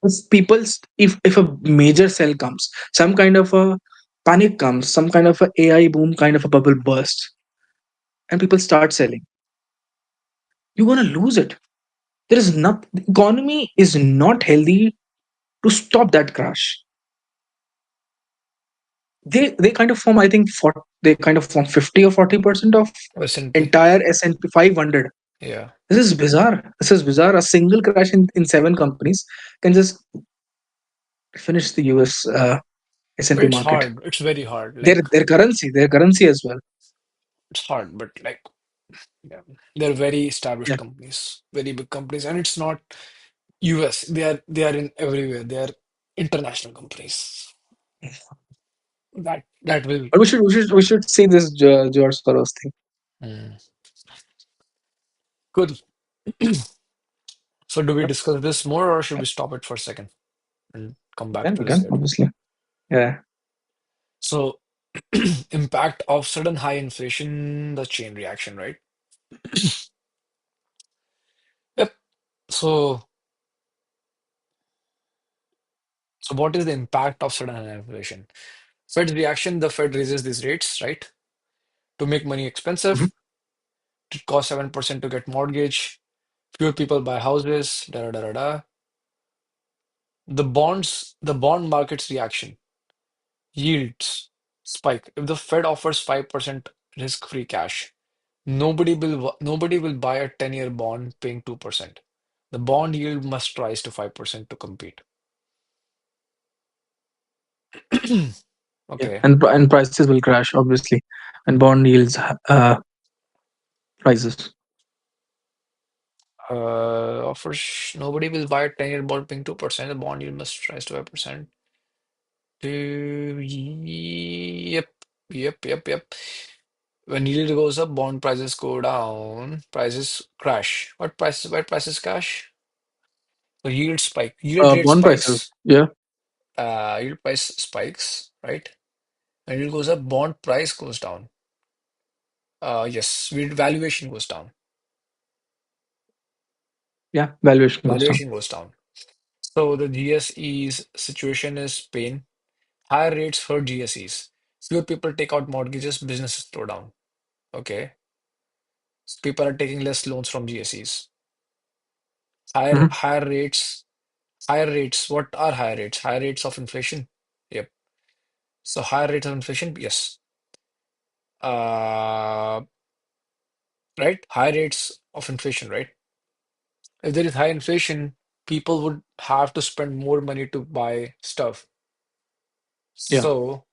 If a major sell comes, some kind of a panic comes, some kind of a AI boom, kind of a bubble burst, and people start selling, you're gonna lose it. There is not The economy is not healthy to stop that crash. They kind of form, I think, they kind of form 50 or 40% of S&P. entire S&P 500. Yeah. This is bizarre. A single crash in seven companies can just finish the US But S&P it's market. hard. It's very hard. Their currency as well. It's hard, but like, yeah, they're very established Yeah. companies, very big companies, and it's not US. They are in everywhere. They are international companies. That will. But we should see this George Soros thing. Mm. Good. So do we Yep. discuss this more, or should we stop it for a second and come back to We this can later? obviously. Yeah. So, impact of sudden high inflation, the chain reaction, right? Yep. So, so what is the impact of sudden high inflation? Fed's reaction, the Fed raises these rates, right? To make money Mhm. expensive, it costs 7% to get mortgage, fewer people buy houses, da da da da da. The bond market's reaction, yields spike. If the Fed offers 5% risk-free cash, nobody will buy a 10-year bond paying 2%. The bond yield must rise to 5% to compete. Yeah. Okay. And prices will crash obviously, and bond yields rises. Offers nobody will buy a 10-year bond paying 2%. The bond yield must rise to 5%. Yep. Yep. When yield goes up, bond prices go down, prices crash. Why prices crash? So yield spike. Yield rate Bond prices. spikes. Yeah. Yield price spikes, right? When yield goes up, bond price goes down. Yes, valuation goes down. Yeah. Valuation goes down. Valuation goes down. So the GSE's situation is pain. Higher rates hurt GSEs. Fewer people take out mortgages, businesses slow down. Okay. So people are taking less loans from GSEs. Mhm. Higher rates. What are higher rates? Higher rates of inflation. Yep. So higher rates of inflation, yes. Uh, right? High rates of inflation, right? If there is high inflation, people would have to spend more money to buy stuff. Yeah. So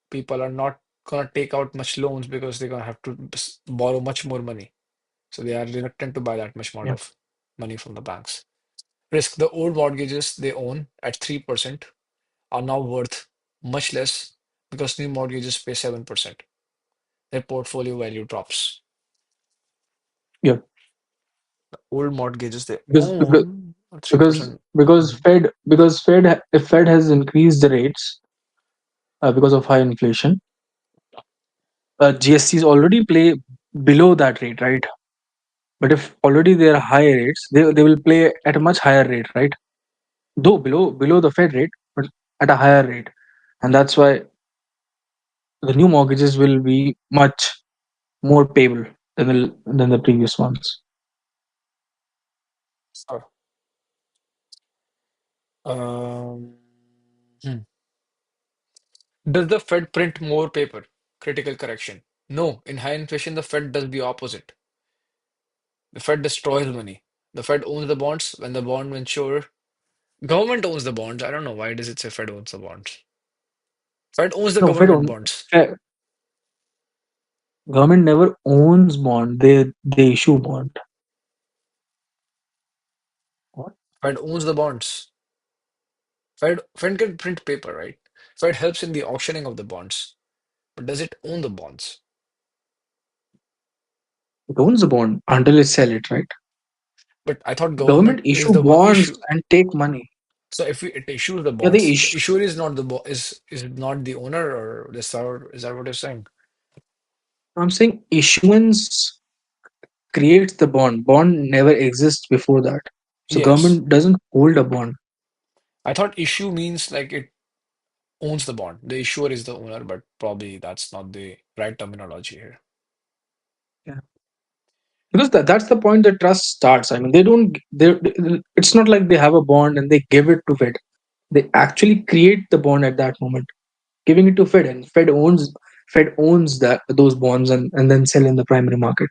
people are not. gonna take out much loans because they're gonna have to borrow much more money. So they are reluctant to buy that much amount Yeah. of money from the banks. Risk: the old mortgages they own at 3% are now worth much less because new mortgages pay 7%. Their portfolio value drops. Yeah. Old mortgages they Because because own at because 3%. because Fed, if Fed has increased the rates because of high inflation, GSCs already play below that rate, right? But if already there are high rates, they will play at a much higher rate, right? Though below the Fed rate, but at a higher rate, and that's why the new mortgages will be much more payable than the previous ones. So, um, hmm. Does the Fed print more paper? Critical correction. No, in high inflation, the Fed does the opposite. The Fed destroys money. The Fed owns the bonds when the bond mature. Government owns the bonds. I don't know why does it say Fed owns the bonds. Fed owns the No, government bonds. government never owns bond. They issue bond. What? Fed owns the bonds. Fed can print paper, right? Fed helps in the auctioning of the bonds, but does it own the bonds? It owns the bond until they sell it, right? But I thought Government government is issue the one bonds issue. and take money. So if it issues the Yeah, they bonds, the issue. issuer is not the bo is not the owner or the seller. Is that what you're saying? I'm saying issuance creates the bond. Bond never exists before that. So Yes. government doesn't hold a bond. I thought issue means like it owns the bond. The issuer is the owner, but probably that's not the right terminology here. Yeah. Because that's the point that trust starts. I mean, they don't. It's not like they have a bond and they give it to Fed. They actually create the bond at that moment, giving it to Fed, and Fed owns that those bonds and then sell in the primary market.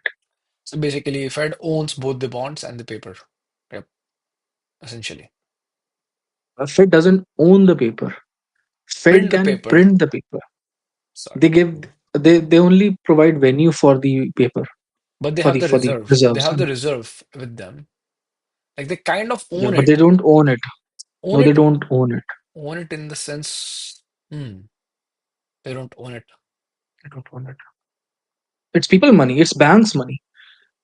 So basically, Fed owns both the bonds and the paper. Yep, essentially. Fed doesn't own the paper. Fed Print the can paper. print the paper. Sorry. They give they only provide venue for the paper But they for have the the for the reserve. They reserves. have the reserve with them. Like they kind of Yeah, own but they it. don't own it. Own No, they it. don't own it. Own it in the sense. They don't own it. They don't own it. It's people money. It's banks' money.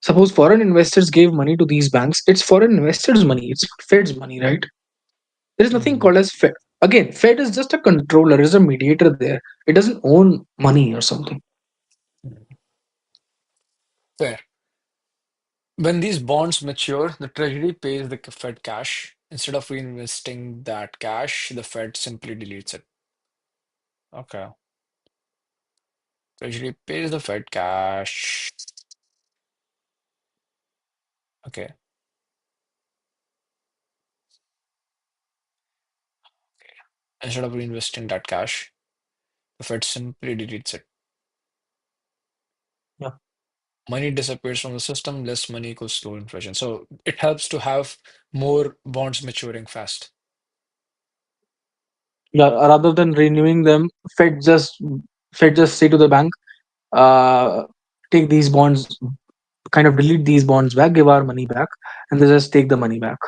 Suppose foreign investors gave money to these banks. It's foreign investors' money. It's not Fed's money, right? There is nothing Hmm. called as Fed. Again, Fed is just a controller, is a mediator there. It doesn't own money or something. Fair. When these bonds mature, the Treasury pays the Fed cash. Instead of reinvesting that cash, the Fed simply deletes it. Okay. Treasury pays the Fed cash. Okay. Instead of reinvesting that cash, the Fed simply deletes it. Yeah. Money disappears from the system, less money equals slow inflation. So it helps to have more bonds maturing fast. Yeah. Rather than renewing them, Fed just say to the bank, uh, take these bonds, kind of delete these bonds back, give our money back, and they just take the money back.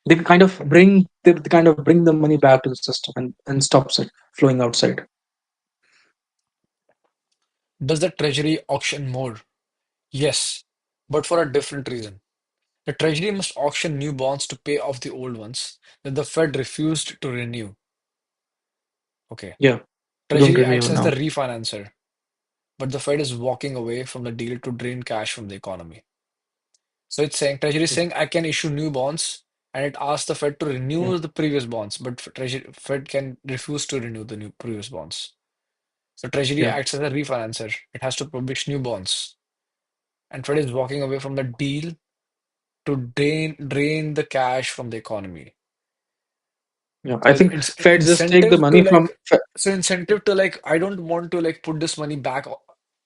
They kind of bring the money back to the system and stops it flowing outside. Does the Treasury auction more? Yes, but for a different reason. The Treasury must auction new bonds to pay off the old ones that the Fed refused to renew. Okay. Yeah, they don't Treasury renew acts as the now. refinancer, but the Fed is walking away from the deal to drain cash from the economy. So it's saying Treasury is Yeah, saying I can issue new bonds, and it asks the Fed to yeah, renew the previous bonds, but Treasury Fed can refuse to renew the new previous bonds. So Treasury yeah, acts as a refinancer. It has to publish new bonds, and Fed is walking away from the deal to drain the cash from the economy. yeah. I So think it's Fed just take the incentive to money from. like so incentive to like I don't want to like put this money back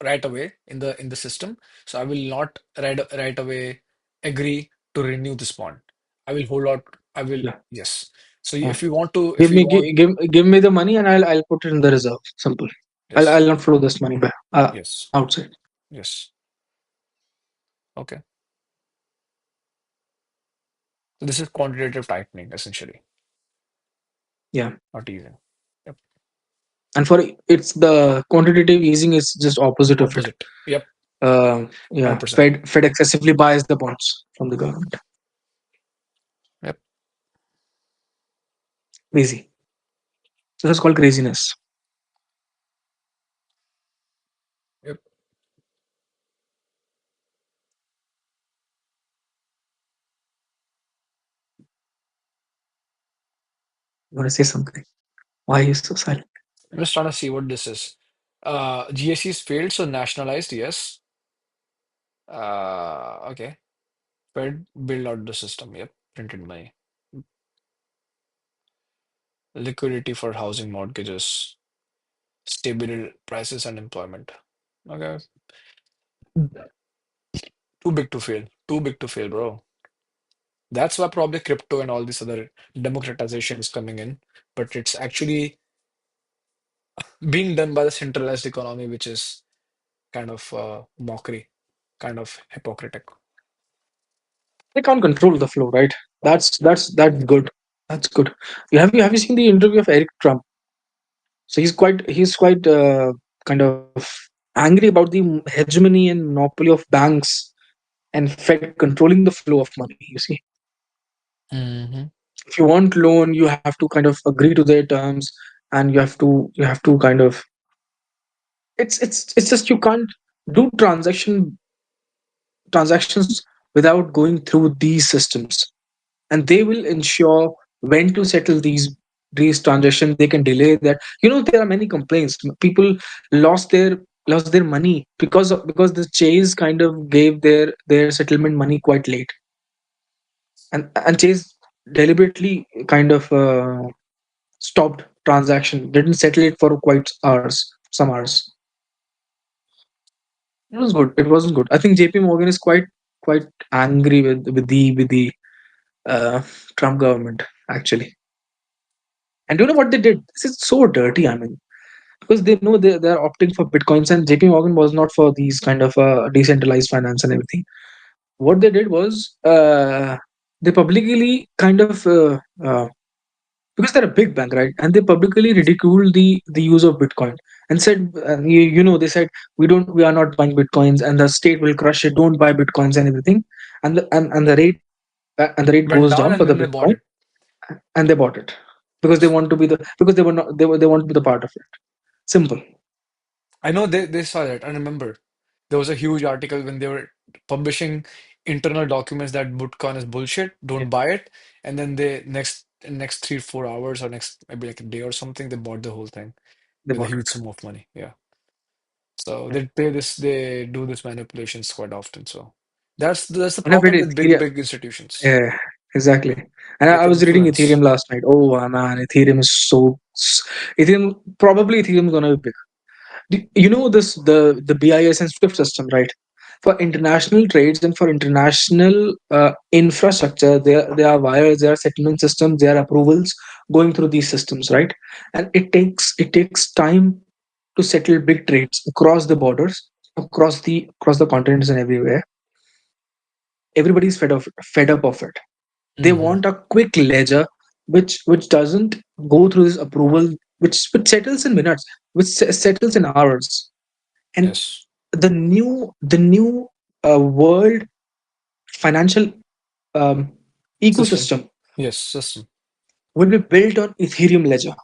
right away in the system. So I will not right away agree to renew this bond. I will hold out. I will Yeah, yes. So yeah. if you want to Give if you me want give me the money and I'll put it in the reserve. Simple. Yes. I'll not flow this money back Yes. outside. Yes. Okay. So this is quantitative tightening, essentially, Yeah. not easing. Yep. And for it's the quantitative easing is just opposite of it. Opposite. Yep. Yeah, 100%. Fed excessively buys the bonds from the government. Yep. Crazy. So that's called craziness. Yep. You want to say something? Why are you so silent? I'm just trying to see what this is. GSEs failed, so nationalized, yes. Okay. Fed build out the system. Yep. Printed money. Liquidity for housing mortgages. Stable prices and employment. Okay. Too big to fail. Too big to fail, bro. That's why probably crypto and all this other democratization is coming in. But it's actually being done by the centralized economy, which is kind of mockery, kind of hypocritical. They can't control the flow, right? That's good. That's good. You have you seen the interview of Eric Trump? So he's quite kind of angry about the hegemony and monopoly of banks and Fed controlling the flow of money. You see, Hmm. if you want loan, you have to kind of agree to their terms, and you have to kind of it's just you can't do transactions without going through these systems, and they will ensure when to settle these transactions. They can delay that. There are many complaints. People lost their money because the Chase kind of gave their settlement money quite late, and Chase deliberately kind of stopped transaction, didn't settle it for quite hours, some hours. It was good. It wasn't good. I think JP Morgan is quite angry with the uh, Trump government, actually. And do you know what they did? This is so dirty. I mean, because they know they're opting for bitcoins, and JP Morgan was not for these kind of decentralized finance and everything. What they did was they publicly kind of because they're a big bank, right? And they publicly ridiculed the use of Bitcoin and said, they said we are not buying Bitcoins, and the state will crush it. Don't buy Bitcoins and everything, and the rate Went goes down down and for the then they bought Bitcoin, it. and they bought it because they Yes. want to be the because they were not they want to be the part of it. Simple. I know they saw that. I remember there was a huge article when they were publishing internal documents that Bitcoin is bullshit, Yeah, don't buy it. And then they next 3 4 hours or next maybe like a day or something, they bought the whole thing they with a bought huge it. sum of money. Yeah. So Yeah. they do this manipulations quite often. So that's the And I've read problem with Ethereum. big institutions. Yeah, exactly. And I They can was reading Ethereum influence. last night. Oh man, Ethereum is gonna be big. This the BIS and SWIFT system, right? For international trades and for international infrastructure, there are wires, there are settlement systems, there are approvals going through these systems, right? And it takes time to settle big trades across the borders, across the continents and everywhere. Everybody's fed up of it. They Hmm. want a quick ledger which doesn't go through this approval, which settles in minutes, settles in hours. And Yes. the new world financial um, System. ecosystem Yes, system. will be built on Ethereum ledger.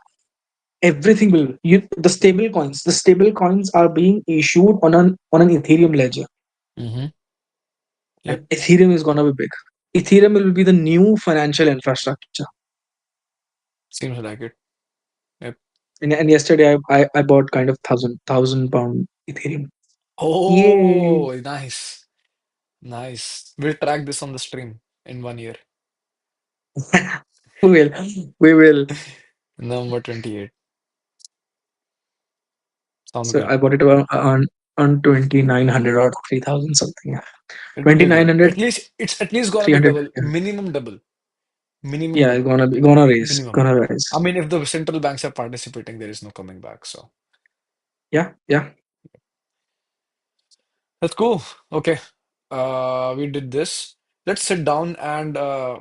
Everything will the stable coins are being issued on an Ethereum ledger, Hmm. and Yep. Ethereum is gonna be big. Ethereum will be the new financial infrastructure. Seems like it. Yep. And yesterday I bought kind of thousand pound Ethereum. Yay! Oh, nice. Nice. We'll track this on the stream in 1 year. we will. We will. Number 28. Sounds So good. I bought it on 2900 or 3000 something. It'll be bigger. 2900, It's at least gonna be 300. double. Minimum double. Minimum Yeah, it's double. gonna raise. Minimum. Gonna rise. I mean, if the central banks are participating, there is no coming back. So Yeah, yeah. That's cool. Okay. We did this. Let's sit down and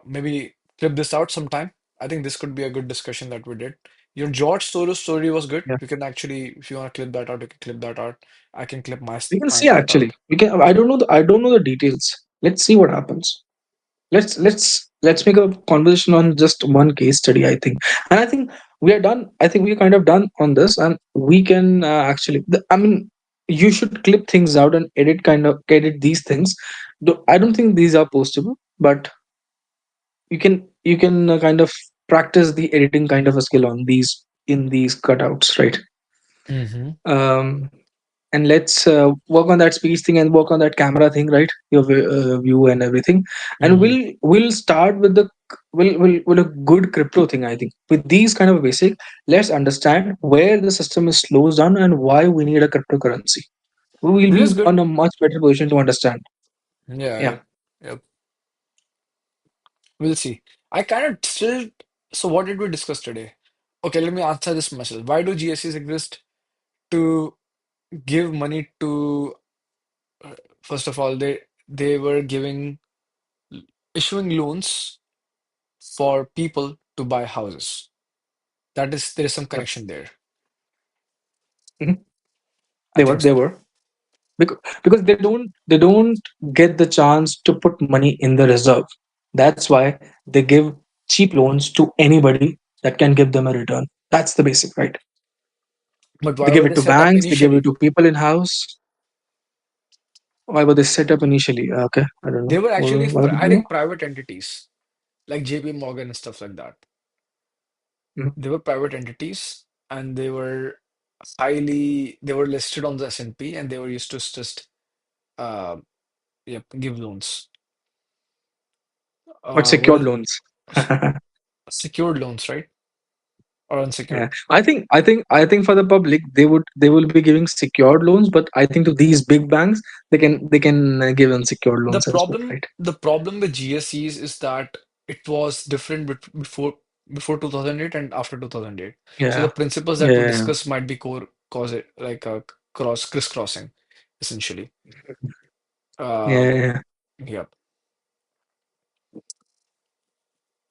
maybe clip this out sometime. I think this could be a good discussion that we did. Your George Soros story was good. Yeah. You can actually, if you want to clip that out, you can clip that out. I can clip We can my see part actually. out. We can. I don't know the details. Let's see what happens. Let's make a conversation on just one case study. I think, and I think we are done. I think we're kind of done on this, and we can actually. I mean, you should clip things out and edit these things. I don't think these are postable, but you can kind of practice the editing kind of a skill on these in these cutouts, right? Mm-hmm. um and let's work on that speech thing and work on that camera thing, right? Your view and everything. And Mm-hmm. we'll start with the with a good crypto thing. I think with these kind of basic, let's understand where the system is slows down and why we need a cryptocurrency. We will This be is good. on a much better position to understand. Yeah, Yeah. yep. Yep. We'll see. I kind of still. So, what did we discuss today? Okay, let me answer this myself. Why do GSEs exist? To give money to, first of all, they were giving issuing loans for people to buy houses. That is, there is some Yep. connection there. Mhm. I They were think they so. were because they don't get the chance to put money in the reserve. That's why they give cheap loans to anybody that can give them a return. That's the basic, right? But They why give were it they to set up banks, they give it initially? to people in house. Why were they set up initially? Okay, I don't know. They were actually, Why would I you think, private entities like JP Morgan and stuff like that. know? They were private entities and they were listed on the S&P and they were used to just, uh, yep, give loans. But What secured is loans. secured loans, right? Or Yeah, unsecured? I think for the public they will be giving secured loans, but I think to these big banks they can give unsecured loans as well, right? The problem with GSEs is that it was different before 2008 and after 2008. So the Yeah, principles that we yeah, discuss might be core cause it like a crisscrossing, essentially. yeah, Um, yeah. yeah.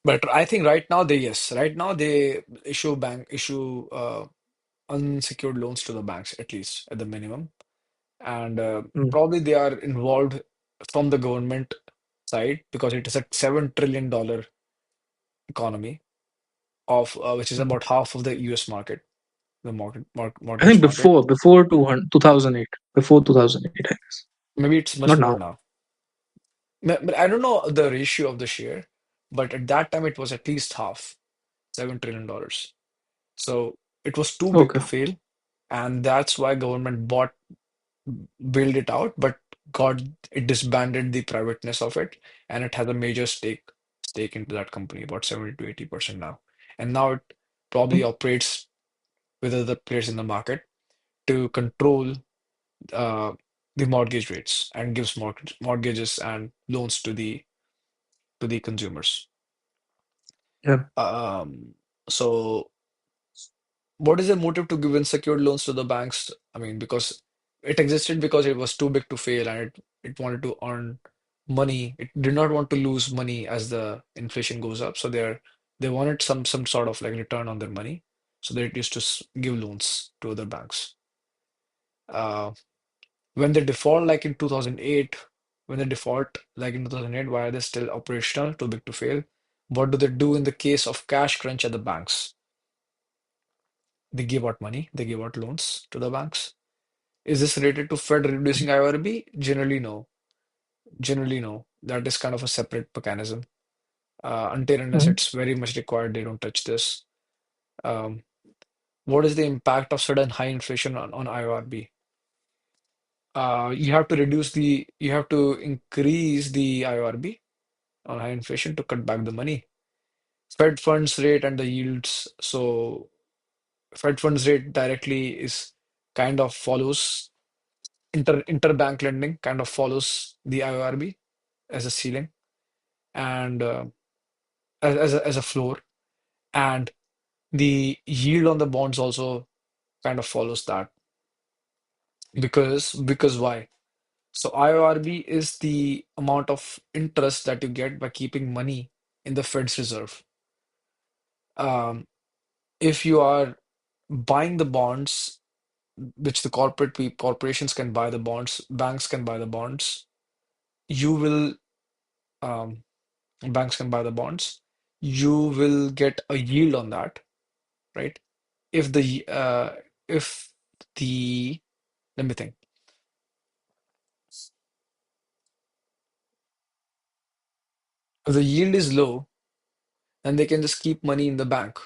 But I think right now they issue unsecured loans to the banks, at least at the minimum. And Mm, probably they are involved from the government side because it is a $7 trillion economy of which is mm. about half of the US market, the I think mortgage market. before 2008, before 2008, I guess. Maybe it's Not much more now. now. But I don't know the ratio of the share, but at that time it was at least half, $7 trillion. So it was too big to Okay. fail, and that's why government bought build it out, but got it disbanded the privateness of it, and it has a major stake into that company, about 70 to 80% now. And now it probably Mm, operates with other players in the market to control uh, the mortgage rates and gives mortgages and loans to the consumers. yeah. Um, so what is the motive to give unsecured loans to the banks? I mean, because it existed because it was too big to fail and it wanted to earn money. It did not want to lose money as the inflation goes up. So they wanted some sort of like return on their money. So they used to give loans to other banks. Uh, when they default like in 2008, when they default like in 2008, why are they still operational, too big to fail? What do they do in the case of cash crunch at the banks? They give out money, they give out loans to the banks. Is this related to Fed reducing IORB? Generally, no. Generally, no. That is kind of a separate mechanism. Until unless Mhm. it's very much required, they don't touch this. Um, what is the impact of sudden high inflation on IORB? You have to increase the IORB on high inflation to cut back the money. Fed funds rate and the yields. So Fed funds rate directly is kind of follows interbank lending kind of follows the IORB as a ceiling and as a floor, and the yield on the bonds also kind of follows that. Because why? So IORB is the amount of interest that you get by keeping money in the Fed's reserve. Um, if you are buying the bonds, which the corporations can buy the bonds, banks can buy the bonds, you will um, banks can buy the bonds, you will get a yield on that, right? If if the let me think, if the yield is low, then they can just keep money in the bank.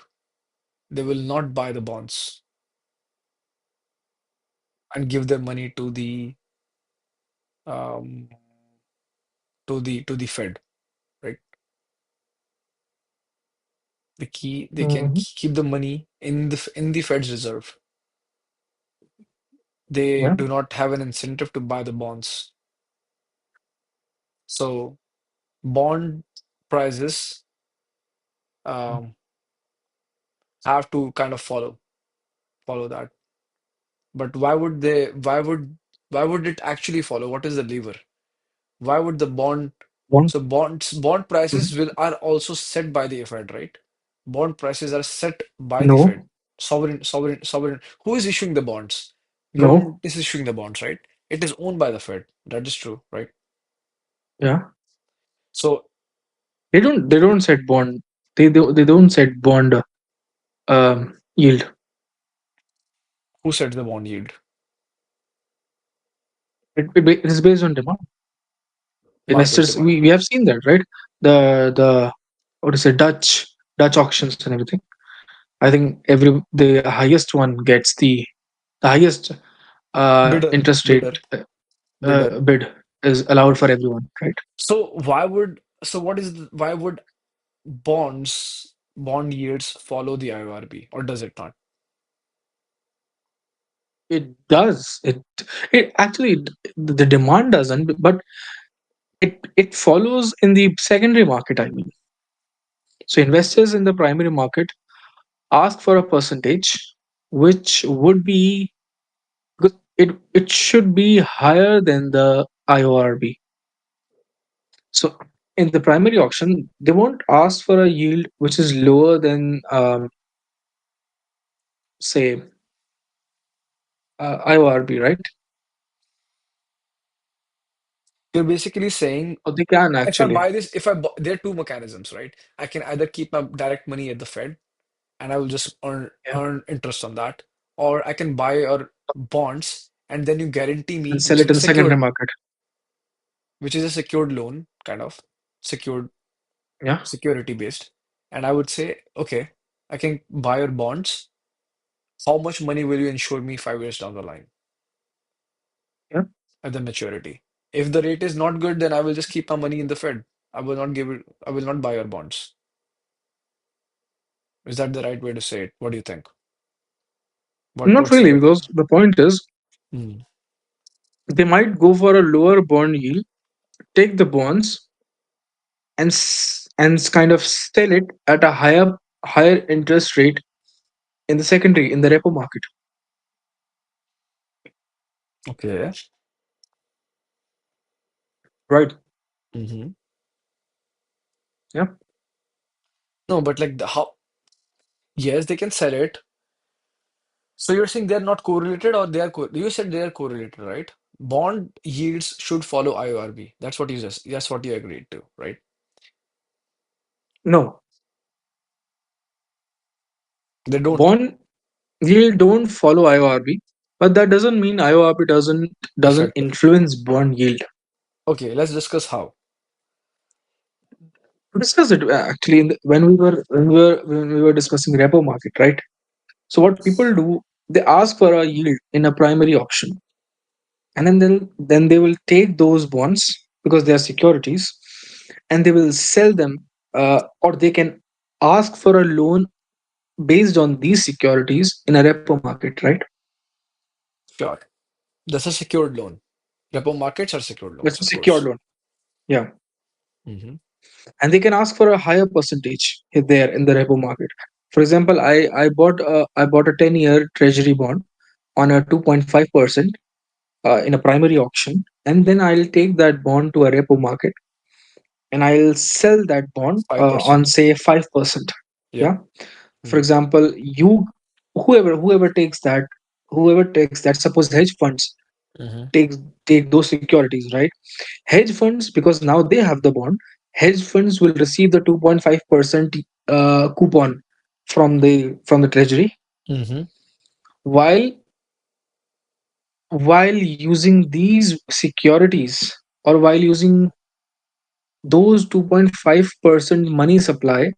They will not buy the bonds and give their money um, to the Fed, right? They can Mhm. keep the money in the Fed's reserve. They Yeah. do not have an incentive to buy the bonds. So bond prices um, have to kind of follow that. But why would it actually follow? What is the lever? Why would the bond One. so bond Mhm. prices will are also set by the Fed, right? Bond prices are set by the Fed. No. Sovereign. Who is issuing the bonds? No. Government is issuing the bonds, right? It is owned by the Fed. That is true, right? Yeah. So They don't set bond. They don't set bond yield. who sets the bond yield? It is based on demand. Market Investors, demand. we have seen that, right? The what is it, Dutch auctions and everything. I think the highest one gets the highest Bidder, interest rate bidder, bidder. bid is allowed for everyone, right? Why would bond yields follow the IORB, or does it not? It does. It actually the demand doesn't, but it follows in the secondary market. I mean, so investors in the primary market ask for a percentage, which would be because it should be higher than the IORB. So in the primary auction, they won't ask for a yield which is lower than say IORB, right? You're basically saying Or they can if I actually. buy this, there are two mechanisms, right? I can either keep my direct money at the Fed and I will just Yeah. earn interest on that, or I can buy your bonds and then you guarantee And me, sell it in the secondary market. which is a secured loan, kind of secured Yeah. security based. And I would say, okay, I can buy your bonds. How much money will you insure me 5 years down the line Yeah. at the maturity? If the rate is not good, then I will just keep my money in the Fed. I will not buy your bonds. Is that the right way to say it? What do you think? Not What's really, your because the point is Hmm. they might go for a lower bond yield, take the bonds, and kind of sell it at a higher interest rate in the secondary in the repo market. Okay. Right. Hmm. Yeah. No, but like the how yes, they can sell it. So you're saying they're not correlated or they are you said they are correlated, right? Bond yields should follow IORB. That's what you agreed to, right? No. They don't Bond yield don't follow IORB, but that doesn't mean IORB doesn't affect. influence bond yield. Okay, let's discuss how. To discuss it actually when we were discussing repo market, right? So what people do, they ask for a yield in a primary auction, and then they will take those bonds because they are securities, and they will sell them, or they can ask for a loan based on these securities in a repo market, right? Sure. That's a secured loan. Repo markets are secured That's loans, a of secured course. loan. Yeah. Hmm. And they can ask for a higher percentage there in the repo market. For example, I bought a 10-year treasury bond on a 2.5%, in a primary auction, and then I'll take that bond to a repo market and I'll sell that bond on 5%. say 5%. Yeah. Yeah. For Mm-hmm. example, whoever takes that, suppose hedge funds Mm-hmm. takes take those securities, right? Hedge funds, because now they have the bond, hedge funds will receive the 2.5% coupon from the treasury, Mm-hmm. while using these securities, or while using those 2.5% money supply,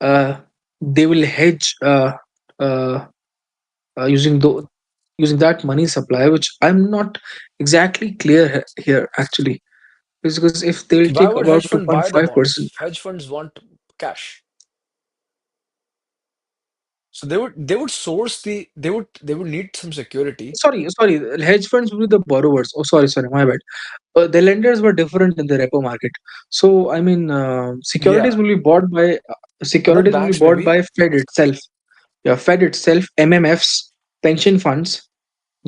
uh, they will hedge uh, using that money supply, which I'm not exactly clear here actually. Because if they'll Why take would about hedge fund buy the 2.5%. bonds? Hedge funds want cash. So they would source they would need some security. Sorry, hedge funds will be the borrowers. Oh, sorry, my bad. The lenders were different in the repo market. So I mean, Yeah, not securities will be banks bought maybe. by Fed itself. Yeah, Fed itself, MMFs, pension funds,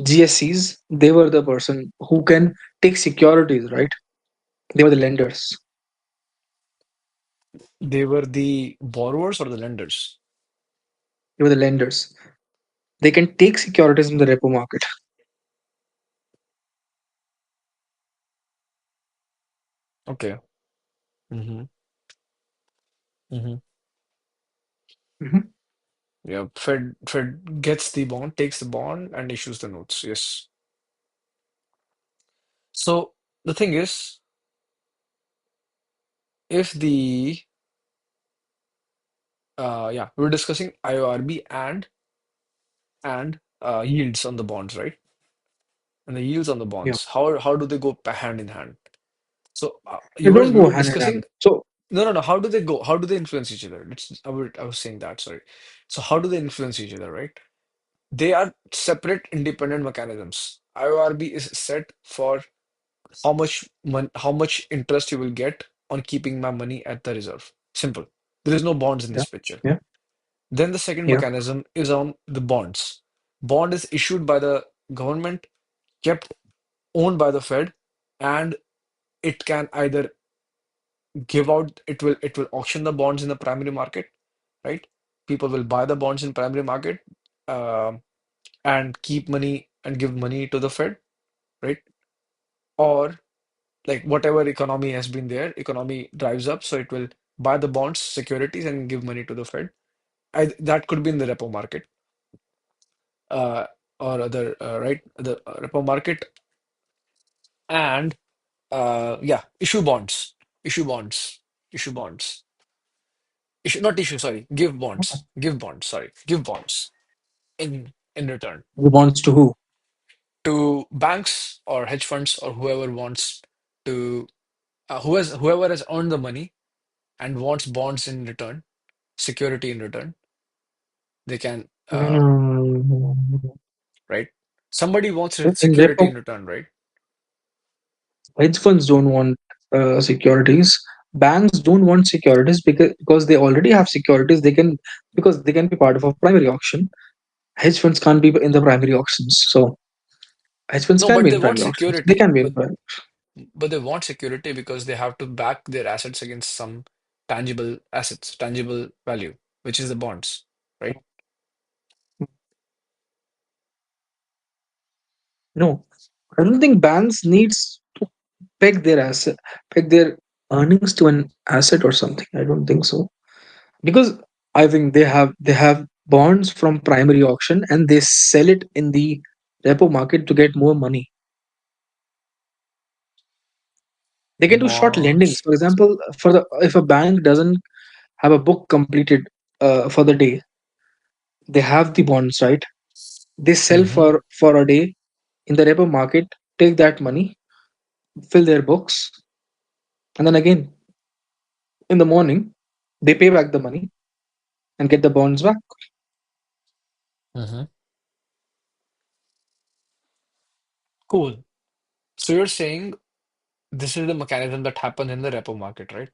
GSEs. They were the person who can take securities, right? They were the lenders. They were the borrowers or the lenders. They were the lenders. They can take securities in the repo market. Okay. Mm-hmm. Mm-hmm. Mhm. Yeah. Fed gets the bond, takes the bond, and issues the notes. Yes. So the thing is, if the yeah, we were discussing IORB and yields on the bonds, right? And the yields on the Yeah, bonds. How do they go hand in hand? So they you were don't we go were hand in discussing. hand. So No. How do they go? How do they influence each other? I was saying that. Sorry. So how do they influence each other, right? They are separate, independent mechanisms. IORB is set for how much interest you will get on keeping my money at the reserve. Simple. There is no bonds in yeah, this picture. yeah, Then the second yeah. mechanism is on the bonds. Bond is issued by the government, kept owned by the Fed, and it can either give out, it will auction the bonds in the primary market, right? People will buy the bonds in primary market, um, and keep money and give money to the Fed, right? Or like whatever economy has been there, economy drives up, so it will buy the bonds, securities, and give money to the Fed. That could be in the repo market, uh, or other, right? The repo market, and yeah, issue bonds, issue bonds, not issue, sorry, give bonds, sorry, give bonds in return Who wants to who? to banks or hedge funds or whoever wants to, whoever has earned the money and wants bonds in return, security in return, they can, Mm, right? Somebody wants in security repo, in return, right? hedge funds don't want securities. Banks don't want securities because they already have securities. They can be part of a primary auction. Hedge funds can't be in the primary auctions. So hedge funds No, can but be they in want primary auctions. They security, can be in but primary. they want security because they have to back their assets against some tangible assets, tangible value, which is the bonds, right? No, I don't think banks needs to peg their earnings to an asset or something. I don't think so, because I think they have bonds from primary auction and they sell it in the repo market to get more money. They can do short lendings. Bonds. For example, if a bank doesn't have a book completed for the day, they have the bonds, right? They sell Hmm. for a day in the repo market, take that money, fill their books, and then again in the morning they pay back the money and get the bonds back. Hmm. Cool. So you're saying this is the mechanism that happens in the repo market, right?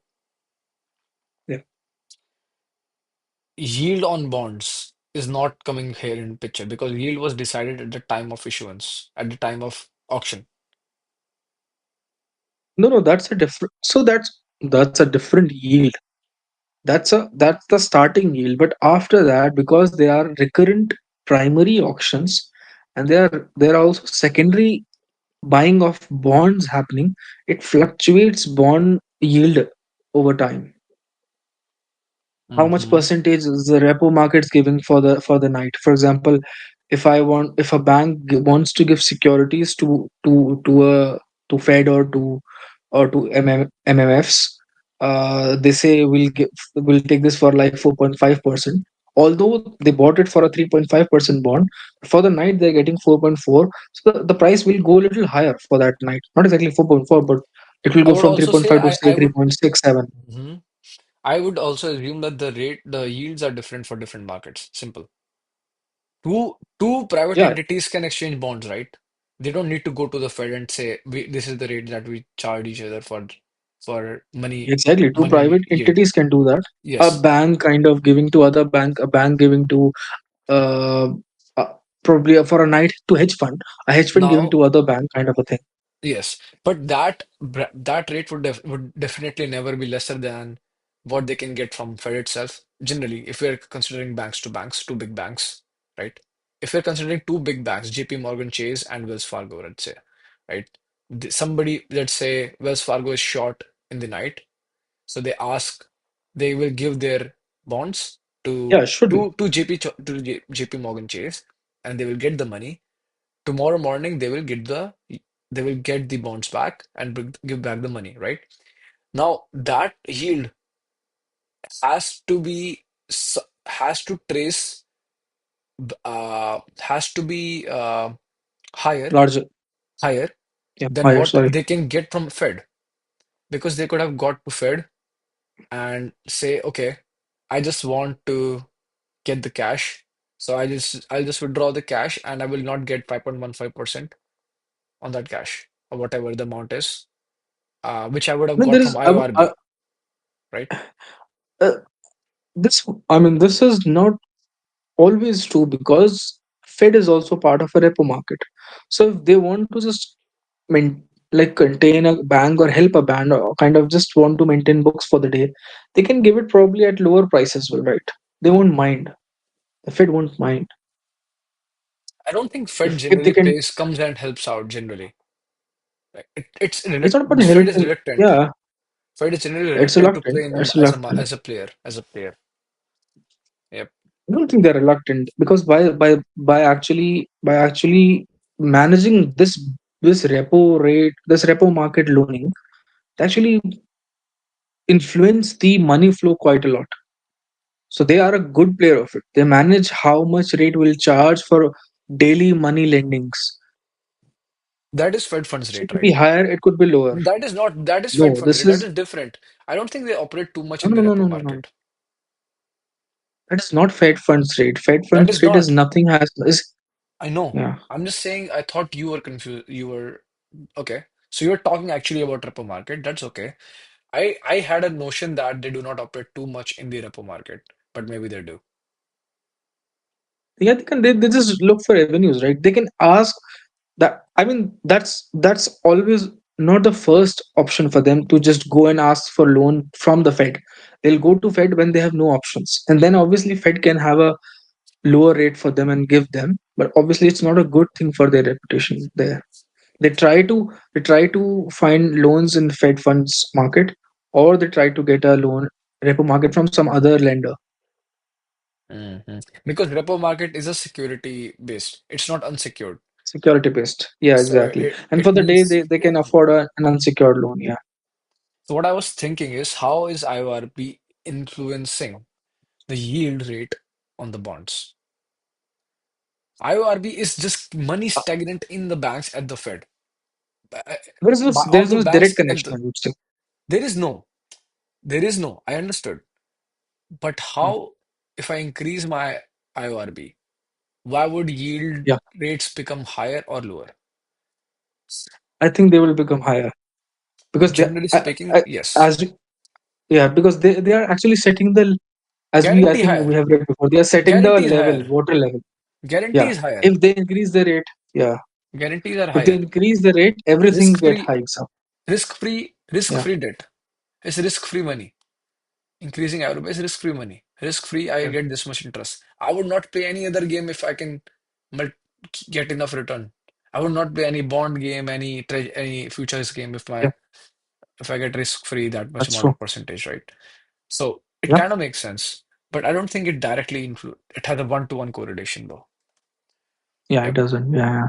Yeah. Yield on bonds is not coming here in picture because yield was decided at the time of issuance, at the time of auction. No, no, that's a different. So that's a different yield. That's the starting yield. But after that, because they are recurrent primary auctions, and there are also secondary buying of bonds happening, it fluctuates bond yield over time. How much Hmm. percentage is the repo markets giving for the night? For example, if a bank wants to give securities to Fed or to MMFs, they say we'll take this for like 4.5%. Although they bought it for a 3.5% bond, for the night they're getting 4.4. So the price will go a little higher for that night. Not exactly 4.4, but it will I go would from also say 3.5 to say I would 3.67. Mhm. I would also assume that the yields are different for different markets. Simple. Two private Yeah, entities can exchange bonds, right? They don't need to go to the Fed and say this is the rate that we charge each other for exactly. Two money private yield. entities can do that. A Yes. bank kind of giving to other bank, a bank giving to uh, uh probably for a night to hedge fund, a hedge fund giving Now, to other bank kind of a thing. yes, but that rate would definitely never be lesser than what they can get from Fed itself. Generally, if we're considering banks to banks, two big banks, right? If we're considering two big banks, JP Morgan Chase and Wells Fargo, let's say, right? Somebody, let's say Wells Fargo is short in the night, so they will give their bonds Yeah, it should be. to JP Morgan Chase, and they will get the money. Tomorrow morning they will get the bonds back and give back the money, right? Now that yield has to be has to trace has to be higher Larger. higher Yeah, than higher. what Sorry. they can get from Fed, because they could have got to Fed and say, okay, I just want to get the cash, so I'll just withdraw the cash and I will not get 5.15% on that cash or whatever the amount is, which I would have No, got there from is. IORB, right? Uh, this. I mean, this is not always true because Fed is also part of a repo market. So if they want to just like contain a bank or help a bank or kind of just want to maintain books for the day, they can give it probably at lower price as well, right? They won't mind. The Fed won't mind I don't think Fed if they generally can. plays comes and helps out generally. Like It's not about the Fed is helping. reluctant. Yeah, Fed is generally it's reluctant to reluctant. play in It's reluctant. as a player Yep. I don't think they're reluctant because by actually managing this repo rate, this repo market loaning, they actually influence the money flow quite a lot. So they are a good player of it. They manage how much rate will charge for daily money lendings. That is Fed funds So it rate, could be right? higher, it could be lower. That is Fed No, funds this rate. That is is different. I don't think they operate too much no in no the no repo no no no. No. market. That is not Fed funds rate. Fed That funds is rate is not. nothing has is I know. yeah. I'm just saying I thought you were confused. You were okay. So you're talking actually about repo market. That's okay. I had a notion that they do not operate too much in the repo market, but maybe they do. Yeah, they just look for avenues, right? They can ask that. I mean, that's always not the first option for them to just go and ask for loan from the Fed. They'll go to Fed when they have no options, and then obviously Fed can have a lower rate for them and give them. But obviously, it's not a good thing for their reputation. They try to find loans in Fed funds market, or they try to get a loan repo market from some other lender, Mhm. Because repo market is a security based. It's not unsecured. security based. Yeah, So exactly. And for it the day, means they can afford an unsecured loan. Yeah. so what I was thinking is how is IORB influencing the yield rate on the bonds? IORB is just money stagnant in the banks at the Fed. Uh, There All is the no direct banks at connection, the I would say. there is no there is no I understood. But Mm. how if I increase my IORB, why would yield Yeah, rates become higher or lower? I think they will become higher because Generally speaking, yes. as yeah, because they are actually setting the As we, I Guarantee think higher. we have read before, they are setting the Guarantee is level, higher. water level. Guarantee Yeah. is higher. If they increase the rate, yeah. Guarantees are If they higher. increase the rate, everything Risk get free, hikes up. risk Yeah. free debt. It's risk free money. Increasing IORB is risk free money. Risk free, I Yeah. get this much interest. I would not play any other game if I can mul- get enough return. I would not play any bond game, any futures game Yeah. if I get risk free that much That's amount true. of percentage, right? So it Yeah. kind of makes sense, but I don't think it directly it has a one-to-one correlation though. Yeah. It Yep. doesn't. Yeah.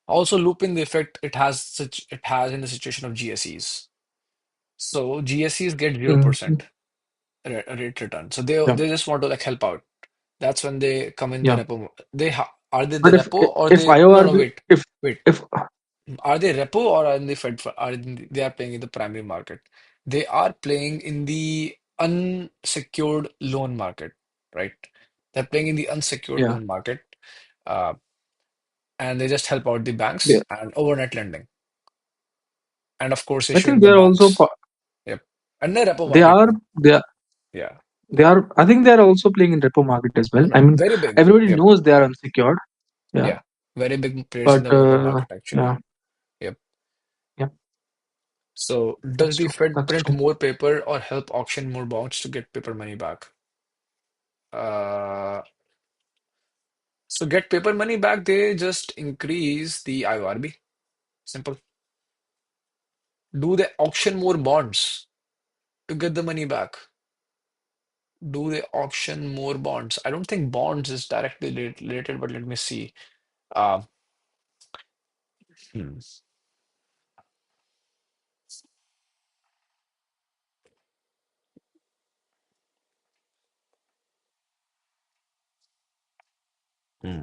Also, loop in the effect it has in the situation of GSEs. So GSEs get Mhm. 0% rate return. So Yeah. they just want to like help out. That's when they come in the Yeah. repo. Are they the But repo or if they no no IORB, wait. if Are they repo or are in the Fed they are playing in the primary market? They are playing in the unsecured loan market, right? They're playing in the unsecured yeah, loan market, uh, and they just help out the they, banks and overnight lending, and of course I think issuing they the are also bonds. Yep, and the repo they market are too. they are Yeah, they are. I think they are also playing in repo market as well. no I no, mean, very big. everybody Yep, knows they are unsecured. Yeah. yeah, very big players in But the repo market yeah. actually. Yep. Yeah. So does That's the true. Fed That's print true. more paper or help auction more bonds to get paper money back? Uh, so get paper money back, they just increase the IORB. Simple. Do they auction more bonds to get the money back? Do they auction more bonds? I don't think bonds is directly related, but let me see. Uh, hmm. Hmm.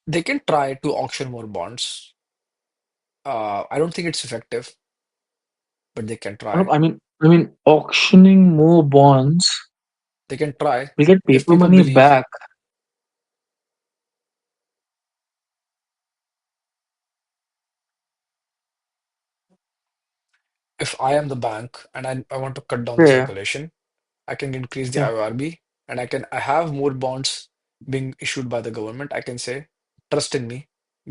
They can try to auction more bonds. I don't think it's effective, but they can try. I mean, auctioning more bonds They can try will get if paper people money believe. back. If I am the bank and I want to cut down the Yeah. circulation, I can increase the Yeah. IORB and I have more bonds being issued by the government. I can say, trust in me,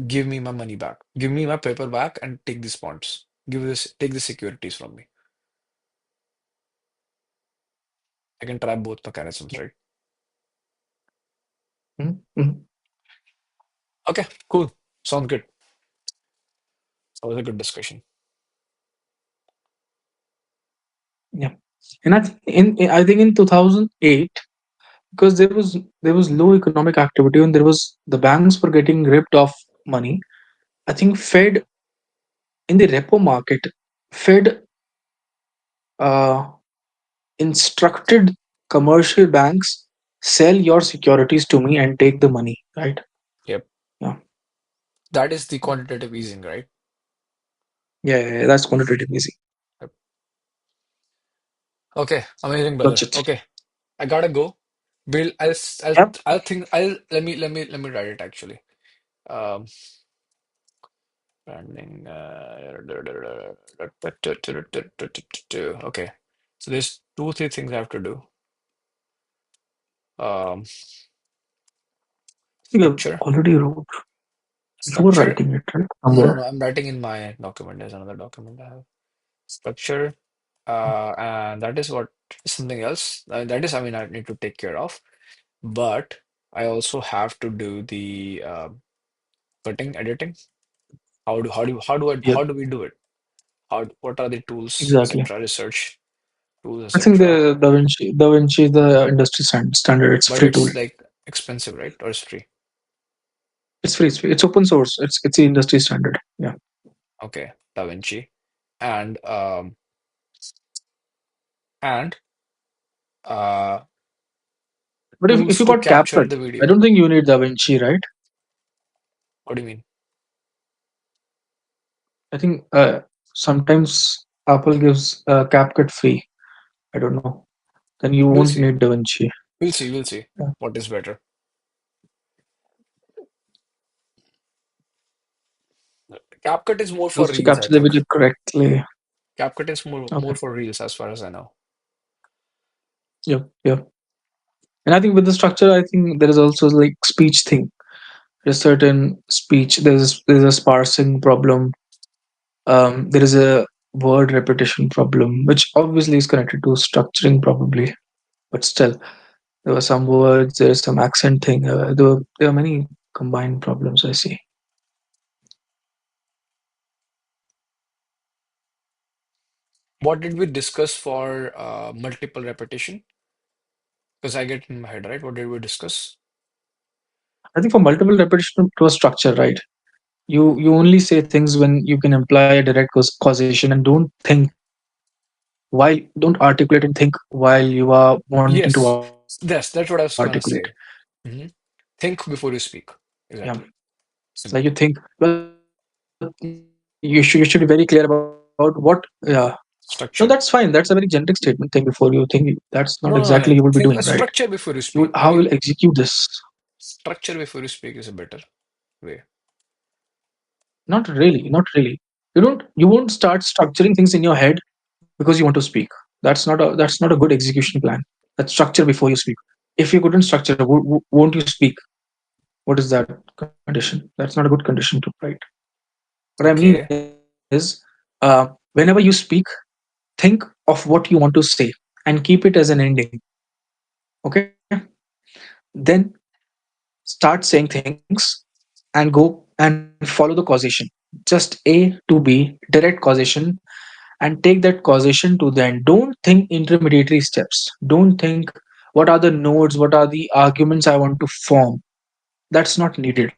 give me my money back, give me my paper back, and take these bonds. Take the securities from me. I can try both mechanisms, right? Mm-hmm. Okay, cool. Sounds good. That was a good discussion. Yeah. And I think in 2008, because there was low economic activity and there was the banks were getting ripped off money. I think Fed in the repo market, Fed uh, instructed commercial banks, sell your securities to me and take the money, right? Yep. Yeah. That is the quantitative easing, right? Yeah, yeah, yeah, that's quantitative easy. Yep. Okay, amazing, That's brother. it. Okay, I gotta go. Bill, Yep. I'll think, let me write it actually. Um, Branding. Okay. So there's two, three things I have to do. Um, You structure. already wrote. You were Structure. writing it, right? No, no, Somewhere. no. I'm writing in my document. There's another document I have. Structure. And that is what something else. That is, I mean, I need to take care of. But I also have to do the cutting, editing. Yeah, How do we do it? What are the tools, exactly. etc., research tools, I think etc. the Da Vinci is the industry standard. It's a But free tool. it's like expensive, right? Or it's free? It's free. It's free. It's open source. It's the industry standard. Yeah. Okay, Da Vinci. And and uh But if tools you to got capture CapCut, the I video. don't think you need Da Vinci, right? What do you mean? I think sometimes Apple gives CapCut free. I don't know. Then you We'll won't see. need Da Vinci. We'll see Yeah. what is better. CapCut is more for also to reels, I capture the think. video correctly. CapCut is more Okay. for reels, as far as I know. Yeah. Yeah. And I think with the structure, I think there is also like speech thing. There's certain speech. There's a sparsing problem. There is a word repetition problem, which obviously is connected to structuring probably. But still, there were some words. There's some accent thing. There are many combined problems I see. What did we discuss for multiple repetition? Because I get in my head, right? What did we discuss? I think for multiple repetition to a structure, right? You only say things when you can imply a direct causation, and don't think while don't articulate and think while you are wanting to Yes, articulate. yes, that's what I was gonna say. Hmm. Think before you speak. Yeah, Exactly. it's like you Simple. think. Well, you should be very clear about what. Yeah, no, that's fine. That's a very Structure. generic statement. Think before you think. That's not exactly No, you will no, be no. doing, right? Think a structure before you How speak. will Maybe execute this? structure before you speak is a better way. Not really. Not really. You don't. You won't start structuring things in your head because you want to speak. That's not a good execution plan. That structure before you speak. If you couldn't structure, won't you speak? What is that condition? That's not a good condition to write. What I mean Okay. is, whenever you speak, think of what you want to say and keep it as an ending. Okay, then start saying things and go and follow the causation. Just A to B, direct causation, and take that causation to the end. Don't think intermediary steps. Don't think what are the nodes, what are the arguments I want to form. That's not needed.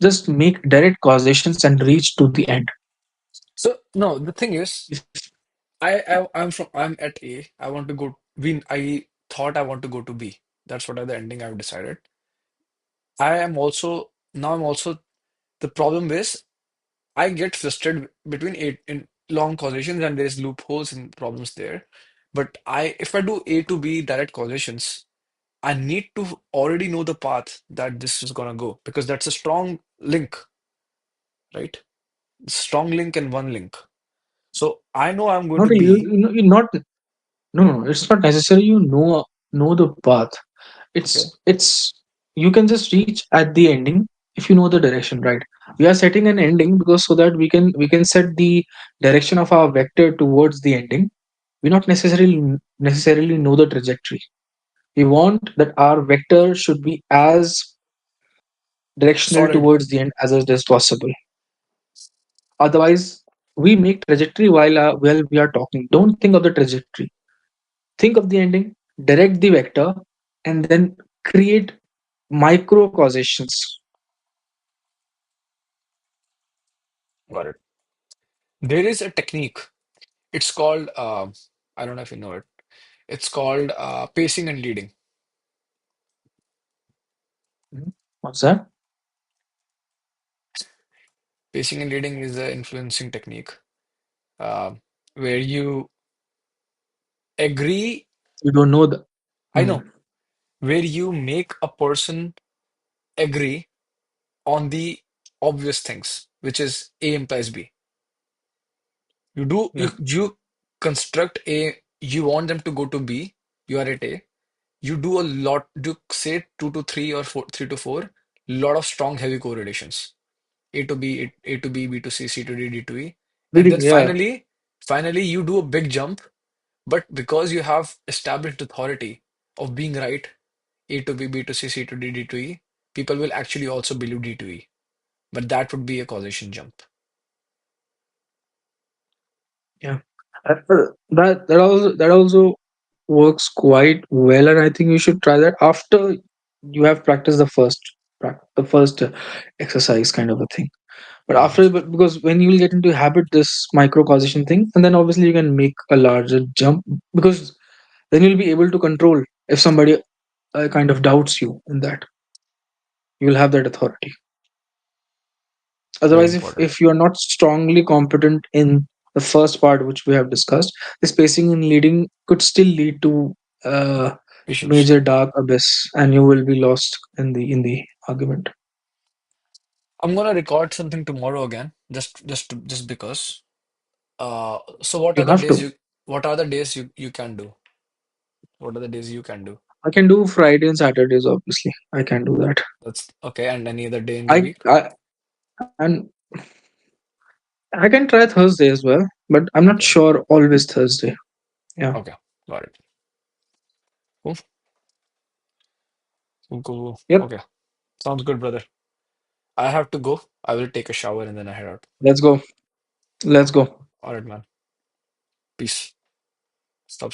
Just make direct causations and reach to the end. So no, the thing is, If I'm at A. I want to go. I thought I want to go to B. That's what are the ending I've decided. I am also now. I'm also the problem is I get frustrated between A in long causations and there's loopholes and problems there. But if I do A to B direct causations, I need to already know the path that this is gonna go because that's a strong link, right? Strong link and one link. So I know I'm going not to you, B. you know, you're not no, it's not necessary you know the path. Okay. It's you can just reach at the ending if you know the direction, right? We are setting an ending because so that we can set the direction of our vector towards the ending. We not necessarily know the trajectory. We want that our vector should be as directional Solid. towards the end as it is possible. Otherwise, we make trajectory while we are talking. Don't think of the trajectory. Think of the ending, direct the vector, and then create micro causations. Got it. There is a technique. It's called, I don't know if you know it. It's called pacing and leading. Mhm. What's that? Pacing and leading is an influencing technique uh, where you agree, You don't know the. I Hmm. know, where you make a person agree on the obvious things, which is A implies B. Yeah. You construct A, you want them to go to B, you are at A. You do a lot, do say two to three or four, three to four, lot of strong heavy correlations. A to B, A to B, B to C, C to D, D to E. And Leading, then yeah. finally you do a big jump, but because you have established authority of being right, A to B, B to C, C to D, D to E, people will actually also believe D to E. But that would be a causation jump. Yeah. That also works quite well, and I think you should try that after you have practiced the first exercise kind of a thing. But Mhm. after, but because when you will get into habit this micro causation thing, and then obviously you can make a larger jump because then you'll be able to control if somebody kind of doubts you in that. You will have that authority. Very Otherwise, important. if you are not strongly competent in the first part which we have discussed, the spacing and leading could still lead to uh, Issues. major dark abyss, and you will be lost in the argument. I'm gonna record something tomorrow again, just because. So what You are the have days to. you can do? What are the days you can do? I can do Friday and Saturdays, obviously. I can do that. That's okay, and any other day in the I, week? I and I can try Thursday as well, but I'm not Okay, sure always Thursday. Yeah. okay, got it. Cool, cool, cool. Yep. Okay, sounds good, brother. I have to go. I will take a shower and then I head out. Let's go. Let's go. All right, man. Peace. Stop